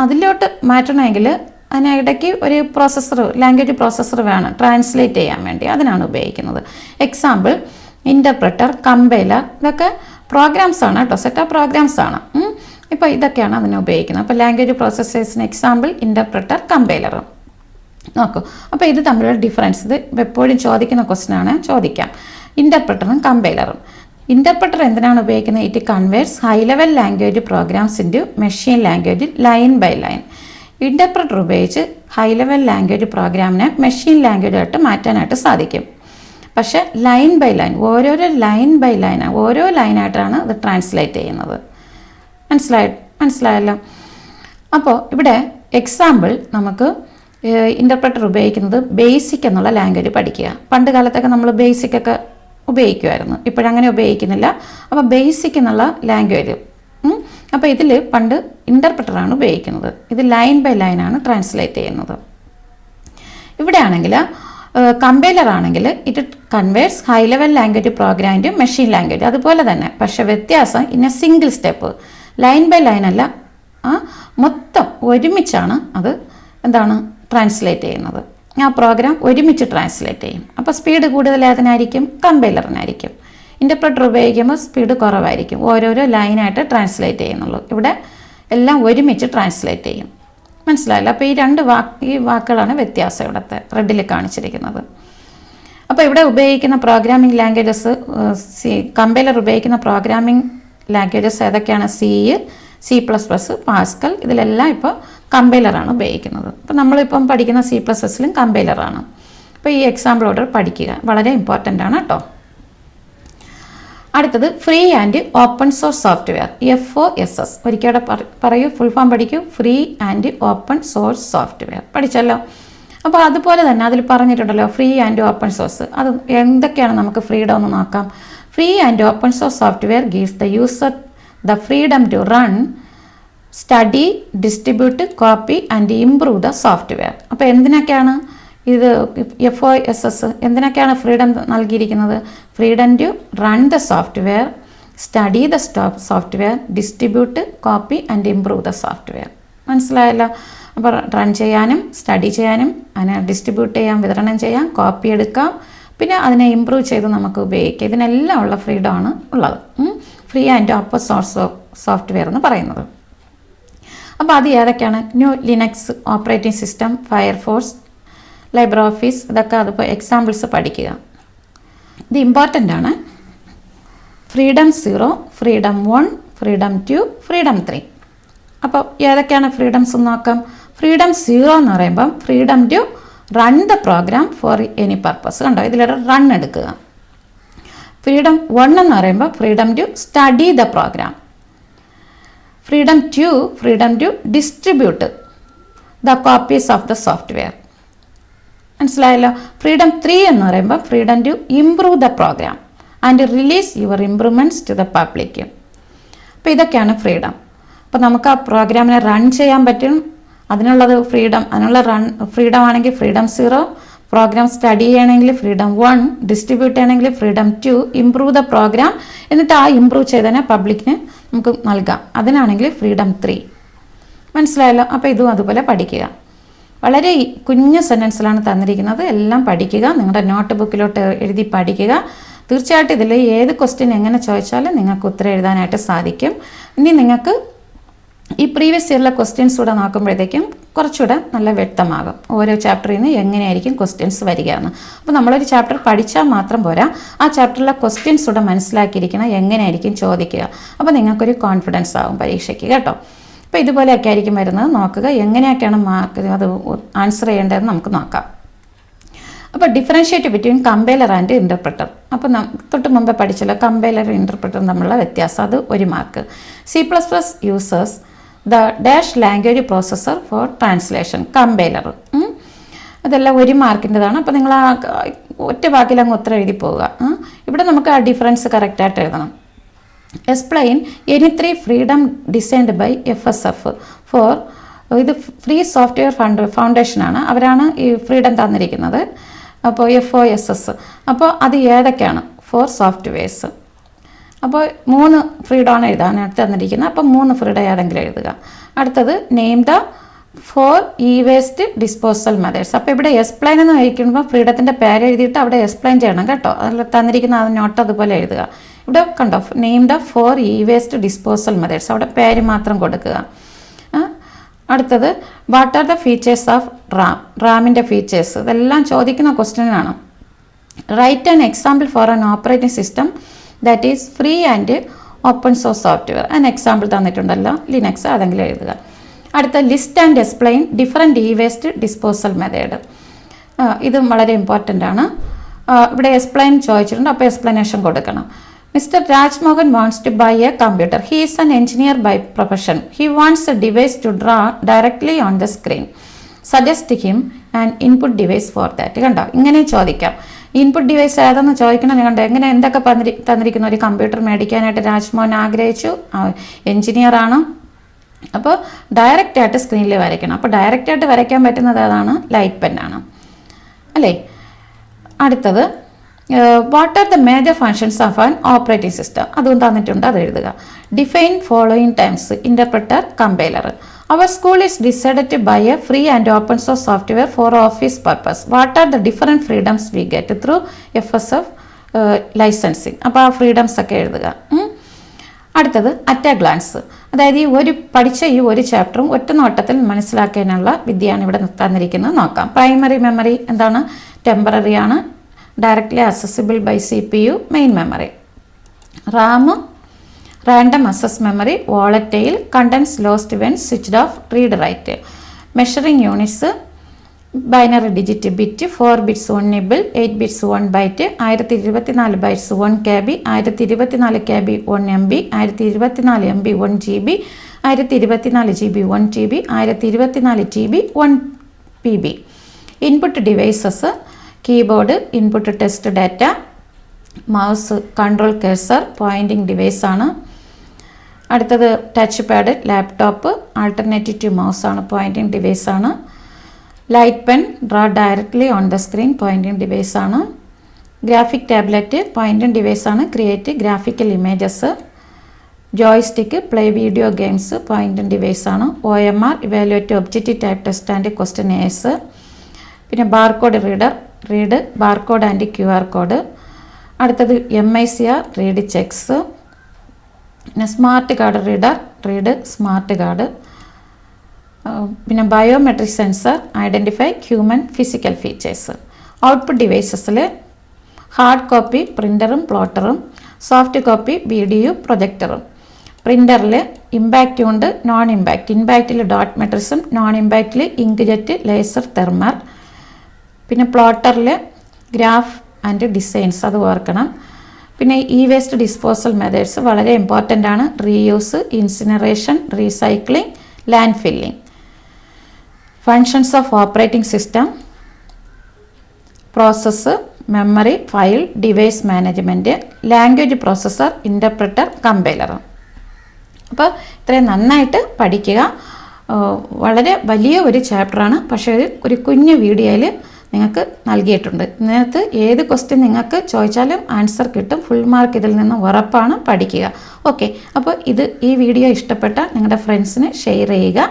അതിലോട്ട് മാറ്റണമെങ്കിൽ അതിനിടയ്ക്ക് ഒരു ലാംഗ്വേജ് പ്രോസസ്സർ വേണം ട്രാൻസ്ലേറ്റ് ചെയ്യാൻ വേണ്ടി. അതിനാണ് ഉപയോഗിക്കുന്നത്. എക്സാമ്പിൾ ഇൻ്റർപ്രറ്റർ, കമ്പൈലർ, ഇതൊക്കെ പ്രോഗ്രാംസാണ് കേട്ടോ, സെറ്റ് ഓഫ് പ്രോഗ്രാംസാണ്. ഇപ്പോൾ ഇതൊക്കെയാണ് അതിനെ ഉപയോഗിക്കുന്നത്. അപ്പോൾ ലാംഗ്വേജ് പ്രോസസ്സേഴ്സിന് എക്സാമ്പിൾ ഇൻ്റർപ്രറ്റർ, കമ്പൈലറും. നോക്കൂ, അപ്പോൾ ഇത് തമ്മിലുള്ള ഡിഫറൻസ് ഇത് എപ്പോഴും ചോദിക്കുന്ന ക്വസ്റ്റ്യനാണ്, ചോദിക്കാം. ഇൻ്റർപ്രറ്ററും കമ്പൈലറും. ഇൻ്റർപ്രറ്റർ എന്തിനാണ് ഉപയോഗിക്കുന്നത്? It converts high level language programs into machine language line by line. Interpreter ഉപയോഗിച്ച് ഹൈ ലെവൽ ലാംഗ്വേജ് പ്രോഗ്രാമിനെ മെഷീൻ ലാംഗ്വേജായിട്ട് മാറ്റാനായിട്ട് സാധിക്കും. പക്ഷേ ലൈൻ ബൈ ലൈൻ, ഓരോരോ ലൈൻ ബൈ ലൈനാണ്, ഓരോ ലൈനായിട്ടാണ് അത് ട്രാൻസ്ലേറ്റ് ചെയ്യുന്നത്. മനസ്സിലായല്ലോ. അപ്പോൾ ഇവിടെ എക്സാമ്പിൾ നമുക്ക് ഇൻ്റർപ്രറ്റർ ഉപയോഗിക്കുന്നത് ബേസിക് എന്നുള്ള ലാംഗ്വേജ് പഠിക്കുക. പണ്ട് കാലത്തൊക്കെ നമ്മൾ ബേസിക്കൊക്കെ ഉപയോഗിക്കുമായിരുന്നു, ഇപ്പോഴങ്ങനെ ഉപയോഗിക്കുന്നില്ല. അപ്പോൾ ബേസിക് എന്നുള്ള ലാംഗ്വേജ്, അപ്പോൾ ഇതിൽ പണ്ട് ഇൻ്റർപ്രറ്ററാണ് ഉപയോഗിക്കുന്നത്. ഇത് ലൈൻ ബൈ ലൈനാണ് ട്രാൻസ്ലേറ്റ് ചെയ്യുന്നത്. ഇവിടെ ആണെങ്കിൽ കമ്പൈലർ ആണെങ്കിൽ it converts high level language program into machine language. അതുപോലെ തന്നെ, പക്ഷേ വ്യത്യാസം ഇന്ന single step, line by line അല്ല, മൊത്തം ഒരുമിച്ചാണ് അത് ട്രാൻസ്ലേറ്റ് ചെയ്യുന്നത്. ആ പ്രോഗ്രാം ഒരുമിച്ച് ട്രാൻസ്ലേറ്റ് ചെയ്യും. അപ്പോൾ സ്പീഡ് കൂടുതൽ അതിനായിരിക്കും, കമ്പൈലറിനായിരിക്കും. ഇൻ്റർപ്രറ്റർ ഉപയോഗിക്കുമ്പോൾ സ്പീഡ് കുറവായിരിക്കും, ഓരോരോ ലൈനായിട്ട് ട്രാൻസ്ലേറ്റ് ചെയ്യുന്നുള്ളൂ. ഇവിടെ എല്ലാം ഒരുമിച്ച് ട്രാൻസ്ലേറ്റ് ചെയ്യും. മനസ്സിലായില്ല? അപ്പോൾ ഈ വാക്കുകളാണ് വ്യത്യാസം ഇവിടുത്തെ റെഡിൽ കാണിച്ചിരിക്കുന്നത്. അപ്പോൾ ഇവിടെ ഉപയോഗിക്കുന്ന പ്രോഗ്രാമിംഗ് ലാംഗ്വേജസ്, കമ്പൈലർ ഉപയോഗിക്കുന്ന പ്രോഗ്രാമിംഗ് ലാംഗ്വേജസ് ഏതൊക്കെയാണ്? C++, പാസ്കൽ, ഇതിലെല്ലാം ഇപ്പോൾ കമ്പൈലറാണ് ഉപയോഗിക്കുന്നത്. അപ്പോൾ നമ്മളിപ്പം പഠിക്കുന്ന C++ലും കമ്പൈലറാണ്. അപ്പോൾ ഈ എക്സാമ്പിൾ ഓർഡർ പഠിക്കുക, വളരെ ഇമ്പോർട്ടൻ്റ് ആണ് കേട്ടോ. അടുത്തത് free and open source software, FOSS. ഒരിക്കലും പറയൂ, ഫുൾ ഫോം പഠിക്കൂ. Free and open source software പഠിച്ചല്ലോ. അപ്പോൾ അതുപോലെ തന്നെ അതിൽ പറഞ്ഞിട്ടുണ്ടല്ലോ ഫ്രീ ആൻഡ് ഓപ്പൺ സോഴ്സ്. അത് എന്തൊക്കെയാണ് നമുക്ക് ഫ്രീഡം ഒന്ന് നോക്കാം. Free and open source software gives the user the freedom to run, study, distribute, copy and improve the software. അപ്പോൾ എന്തിനൊക്കെയാണ് ഇത് FOSS എന്തിനൊക്കെയാണ് ഫ്രീഡം നൽകിയിരിക്കുന്നത്? Freedom to run the software, study the software, distribute, copy and improve the software. മനസ്സിലായല്ലോ? അപ്പോൾ run ചെയ്യാനും study ചെയ്യാനും അതിനെ ഡിസ്ട്രിബ്യൂട്ട് ചെയ്യാം, വിതരണം ചെയ്യാം, കോപ്പി എടുക്കാം, പിന്നെ അതിനെ ഇംപ്രൂവ് ചെയ്ത് നമുക്ക് ഉപയോഗിക്കാം. ഇതിനെല്ലാം ഉള്ള ഫ്രീഡമാണ് ഉള്ളത് free and open source software എന്ന് പറയുന്നത്. അപ്പോൾ അത് ഏതൊക്കെയാണ്? New Linux operating system, fire force, library office, ഇതൊക്കെ അതിപ്പോൾ എക്സാമ്പിൾസ് പഠിക്കുക. ഇത് ഇമ്പോർട്ടൻ്റ് ആണ്. Freedom 0, freedom 1, freedom 2, freedom 3. അപ്പോൾ ഏതൊക്കെയാണ് ഫ്രീഡംസ് എന്ന് നോക്കാം. ഫ്രീഡം 0 എന്ന് പറയുമ്പം freedom to run the program for any purpose. കണ്ടോ, ഇതിലൊരു റൺ എടുക്കുക. ഫ്രീഡം 1 എന്ന് പറയുമ്പോൾ freedom to study the program. Freedom 2, freedom to distribute the copies of the software. മനസ്സിലായല്ലോ? ഫ്രീഡം 3 എന്ന് പറയുമ്പോൾ freedom to improve the program and release your improvements to the public. അപ്പോൾ ഇതൊക്കെയാണ് ഫ്രീഡം. അപ്പോൾ നമുക്ക് ആ പ്രോഗ്രാമിനെ റൺ ചെയ്യാൻ പറ്റും, അതിനുള്ളത് ഫ്രീഡം. അതിനുള്ള ഫ്രീഡം ആണെങ്കിൽ ഫ്രീഡം 0, പ്രോഗ്രാം സ്റ്റഡി ചെയ്യണമെങ്കിൽ ഫ്രീഡം 1, ഡിസ്ട്രിബ്യൂട്ട് ചെയ്യണമെങ്കിൽ ഫ്രീഡം 2, ഇംപ്രൂവ് ദ പ്രോഗ്രാം, എന്നിട്ട് ആ ഇംപ്രൂവ് ചെയ്തതിനെ പബ്ലിക്കിന് നമുക്ക് നൽകാം, അതിനാണെങ്കിൽ ഫ്രീഡം 3. മനസ്സിലായല്ലോ? അപ്പോൾ ഇതും അതുപോലെ പഠിക്കുക. വളരെ കുഞ്ഞു സെൻറ്റൻസിലാണ് തന്നിരിക്കുന്നത്, എല്ലാം പഠിക്കുക, നിങ്ങളുടെ നോട്ട് ബുക്കിലോട്ട് എഴുതി പഠിക്കുക. തീർച്ചയായിട്ടും ഇതിൽ ഏത് ക്വസ്റ്റ്യൻ എങ്ങനെ ചോദിച്ചാലും നിങ്ങൾക്ക് ഉത്തരം എഴുതാനായിട്ട് സാധിക്കും. ഇനി നിങ്ങൾക്ക് ഈ പ്രീവിയസ് ഇയറിലെ ക്വസ്റ്റ്യൻസ് കൂടെ നോക്കുമ്പോഴത്തേക്കും കുറച്ചുകൂടെ നല്ല വ്യക്തമാകും ഓരോ ചാപ്റ്ററിൽ നിന്ന് എങ്ങനെയായിരിക്കും ക്വസ്റ്റ്യൻസ് വരികയെന്ന്. അപ്പോൾ നമ്മളൊരു ചാപ്റ്റർ പഠിച്ചാൽ മാത്രം പോരാ, ആ ചാപ്റ്ററിലെ ക്വസ്റ്റ്യൻസ് കൂടെ മനസ്സിലാക്കിയിരിക്കണം, എങ്ങനെയായിരിക്കും ചോദിക്കുക. അപ്പോൾ നിങ്ങൾക്കൊരു കോൺഫിഡൻസ് ആകും പരീക്ഷയ്ക്ക് കേട്ടോ. അപ്പോൾ ഇതുപോലെയൊക്കെ ആയിരിക്കും വരുന്നത്. നോക്കുക എങ്ങനെയൊക്കെയാണ് മാർക്ക് അത് ആൻസർ ചെയ്യേണ്ടതെന്ന് നമുക്ക് നോക്കാം. അപ്പോൾ differentiate between compiler and interpreter. അപ്പോൾ തൊട്ട് മുമ്പേ പഠിച്ചല്ലോ കമ്പൈലർ ഇൻ്റർപ്രറ്ററും തമ്മിലുള്ള വ്യത്യാസം, അത് 1 mark. C++ users the dash language processor for translation compiler. അതെല്ലാം 1 മാർക്കിൻ്റെതാണ്. അപ്പോൾ നിങ്ങൾ ആ ഒറ്റ വാക്കിൽ അങ്ങ് ഉത്തരം എഴുതി പോവുക. ഇവിടെ നമുക്ക് ആ ഡിഫറൻസ് കറക്റ്റായിട്ട് എഴുതണം. Explain any 3 freedom designed by FSF for, ഇത് ഫ്രീ സോഫ്റ്റ്വെയർ ഫൗണ്ടേഷനാണ്, അവരാണ് ഈ ഫ്രീഡം തന്നിരിക്കുന്നത്. അപ്പോൾ FOSS, അപ്പോൾ അത് ഏതൊക്കെയാണ് ഫോർ സോഫ്റ്റ്വെയർസ്. അപ്പോൾ 3 ഫ്രീഡമാണ് എഴുതാനായിട്ട് തന്നിരിക്കുന്നത്. അപ്പോൾ 3 ഫ്രീഡം ഏതെങ്കിലും എഴുതുക. അടുത്തത് name the 4 e-waste disposal methods. അപ്പോൾ ഇവിടെ എക്സ്പ്ലെയിൻ എന്ന് കഴിക്കുമ്പോൾ ഫ്രീഡത്തിൻ്റെ പേര് എഴുതിയിട്ട് അവിടെ എക്സ്പ്ലെയിൻ ചെയ്യണം കേട്ടോ. അതിൽ തന്നിരിക്കുന്ന അത് നോട്ട് അതുപോലെ എഴുതുക. ഇവിടെ കണ്ടോ, name the 4 e-waste disposal methods, അവിടെ പേര് മാത്രം കൊടുക്കുക. അടുത്തത് what are the features of റാമിൻ്റെ ഫീച്ചേഴ്സ്, ഇതെല്ലാം ചോദിക്കുന്ന ക്വസ്റ്റ്യനാണ്. Write an example for an operating system that is free and open source software. അതിന് എക്സാമ്പിൾ തന്നിട്ടുണ്ടല്ലോ, ലിനക്സ്, അതെങ്കിലും എഴുതുക. അടുത്ത list and explain different e-waste disposal method. ഇതും വളരെ ഇമ്പോർട്ടൻ്റ് ആണ്. ഇവിടെ എക്സ്പ്ലെയിൻ ചോദിച്ചിട്ടുണ്ട്, അപ്പോൾ എക്സ്പ്ലനേഷൻ കൊടുക്കണം. Mister Rajmohan wants to buy a computer. He is an engineer by profession. He wants a device to draw directly on the screen. Suggest him and input device for that. കണ്ടോ, ഇങ്ങനെ ചോദിക്കാം. Input device ഏതെന്ന് ചോദിക്കണം. കണ്ടോ, എങ്ങനെ എന്തൊക്കെ തന്നിരിക്കുന്ന ഒരു കമ്പ്യൂട്ടർ മേടിക്കാനായിട്ട് രാജ്മോഹൻ ആഗ്രഹിച്ചു. എഞ്ചിനീയർ ആണ്. അപ്പോൾ ഡയറക്റ്റായിട്ട് സ്ക്രീനിൽ വരയ്ക്കണം. അപ്പോൾ ഡയറക്റ്റായിട്ട് വരയ്ക്കാൻ പറ്റുന്നത് ഏതാണ്? ലൈറ്റ് പെന്നാണ് അല്ലേ. അടുത്തത് what are the major functions of an operating system, അതും തന്നിട്ടുണ്ട്, അത് എഴുതുക. Define following times interpreter compiler. Our school is decided to buy a free and open source software for office purpose. What are the different freedoms we get through FSF licensing. അപ്പോൾ ആ freedoms ഒക്കെ എഴുതുക. അടുത്തത് at A glance, അതായത് പഠിച്ച ഈ ഒരു ചാപ്റ്ററും ഒറ്റ നോട്ടത്തിൽ മനസ്സിലാക്കാനുള്ള വിദ്യയാണ് ഇവിടെ തന്നിരിക്കുന്നത്. നോക്കാം. പ്രൈമറി മെമ്മറി എന്താണ്? ടെമ്പററി ആണ്, directly accessible by CPU, main memory. RAM random access memory, volatile, contents lost when switched off, read write. Measuring units binary digit bit, 4 bits 1 nibble, 8 bits 1 byte, 1024 bytes 1 KB, 1024 KB 1 MB, 1024 MB 1 GB, 1024 GB 1 TB, 1024 TB 1 PB. Input devices keyboard, input test data, mouse, control cursor, pointing device ആണ്. അടുത്തത് touch pad, laptop, alternative to mouse ആണ്, pointing device ആണ്. Light pen, draw directly on the screen, pointing device ആണ്. Graphic tablet, pointing device ആണ്, create graphical images. Joystick, play video games, pointing device ആണ്. OMR, evaluate objective type test and questionnaires. പിന്നെ barcode reader, read barcode and QR code. അടുത്തത് MICR, read checks. പിന്നെ smart card reader, read smart card. പിന്നെ biometric sensor, identify human physical features. Output ഡിവൈസസിൽ hard copy പ്രിൻ്ററും പ്ലോട്ടറും, soft copy VDU പ്രൊജക്ടറും. പ്രിൻ്ററിൽ impact ഉണ്ട്, നോൺ ഇമ്പാക്റ്റ്. ഇമ്പാക്റ്റിൽ ഡോട്ട് മെട്രിക്സും നോൺ ഇമ്പാക്റ്റിൽ ഇങ്ക്ജെറ്റ്, ലേസർ, തെർമർ. പിന്നെ പ്ലോട്ടറിൽ ഗ്രാഫ് ആൻഡ് ഡിസൈൻസ്, അത് ഓർക്കണം. പിന്നെ e-waste ഡിസ്പോസൽ മെത്തേഡ്സ് വളരെ ഇമ്പോർട്ടൻ്റ് ആണ്. Reuse, incineration, recycling, land filling. Functions of operating system, process, memory, file, device management, language processor, interpreter, compiler. അപ്പോൾ ഇത്രയും നന്നായിട്ട് പഠിക്കുക. വളരെ വലിയ ഒരു ചാപ്റ്ററാണ്, പക്ഷേ ഒരു കുഞ്ഞു വീഡിയോയിൽ നിങ്ങൾക്ക് നൽകിയിട്ടുണ്ട്. ഇതിനകത്ത് ഏത് ക്വസ്റ്റ്യൻ നിങ്ങൾക്ക് ചോദിച്ചാലും ആൻസർ കിട്ടും. ഫുൾ മാർക്ക് ഇതിൽ നിന്ന് ഉറപ്പാണ്. പഠിക്കുക. ഓക്കെ, അപ്പോൾ ഈ വീഡിയോ ഇഷ്ടപ്പെട്ട നിങ്ങളുടെ ഫ്രണ്ട്സിന് ഷെയർ ചെയ്യുക,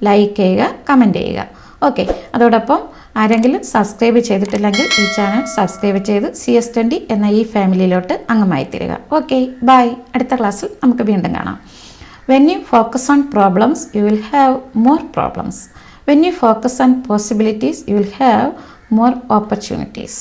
ലൈക്ക് ചെയ്യുക, കമൻറ്റ് ചെയ്യുക. ഓക്കെ, അതോടൊപ്പം ആരെങ്കിലും സബ്സ്ക്രൈബ് ചെയ്തിട്ടില്ലെങ്കിൽ ഈ ചാനൽ സബ്സ്ക്രൈബ് ചെയ്ത് CS20 എന്ന ഈ ഫാമിലിയിലോട്ട് അംഗമായി തീരുക. Okay, bye. അടുത്ത ക്ലാസ്സിൽ നമുക്ക് വീണ്ടും കാണാം. When you focus on problems, you will have more problems. When you focus on possibilities, you will have more opportunities.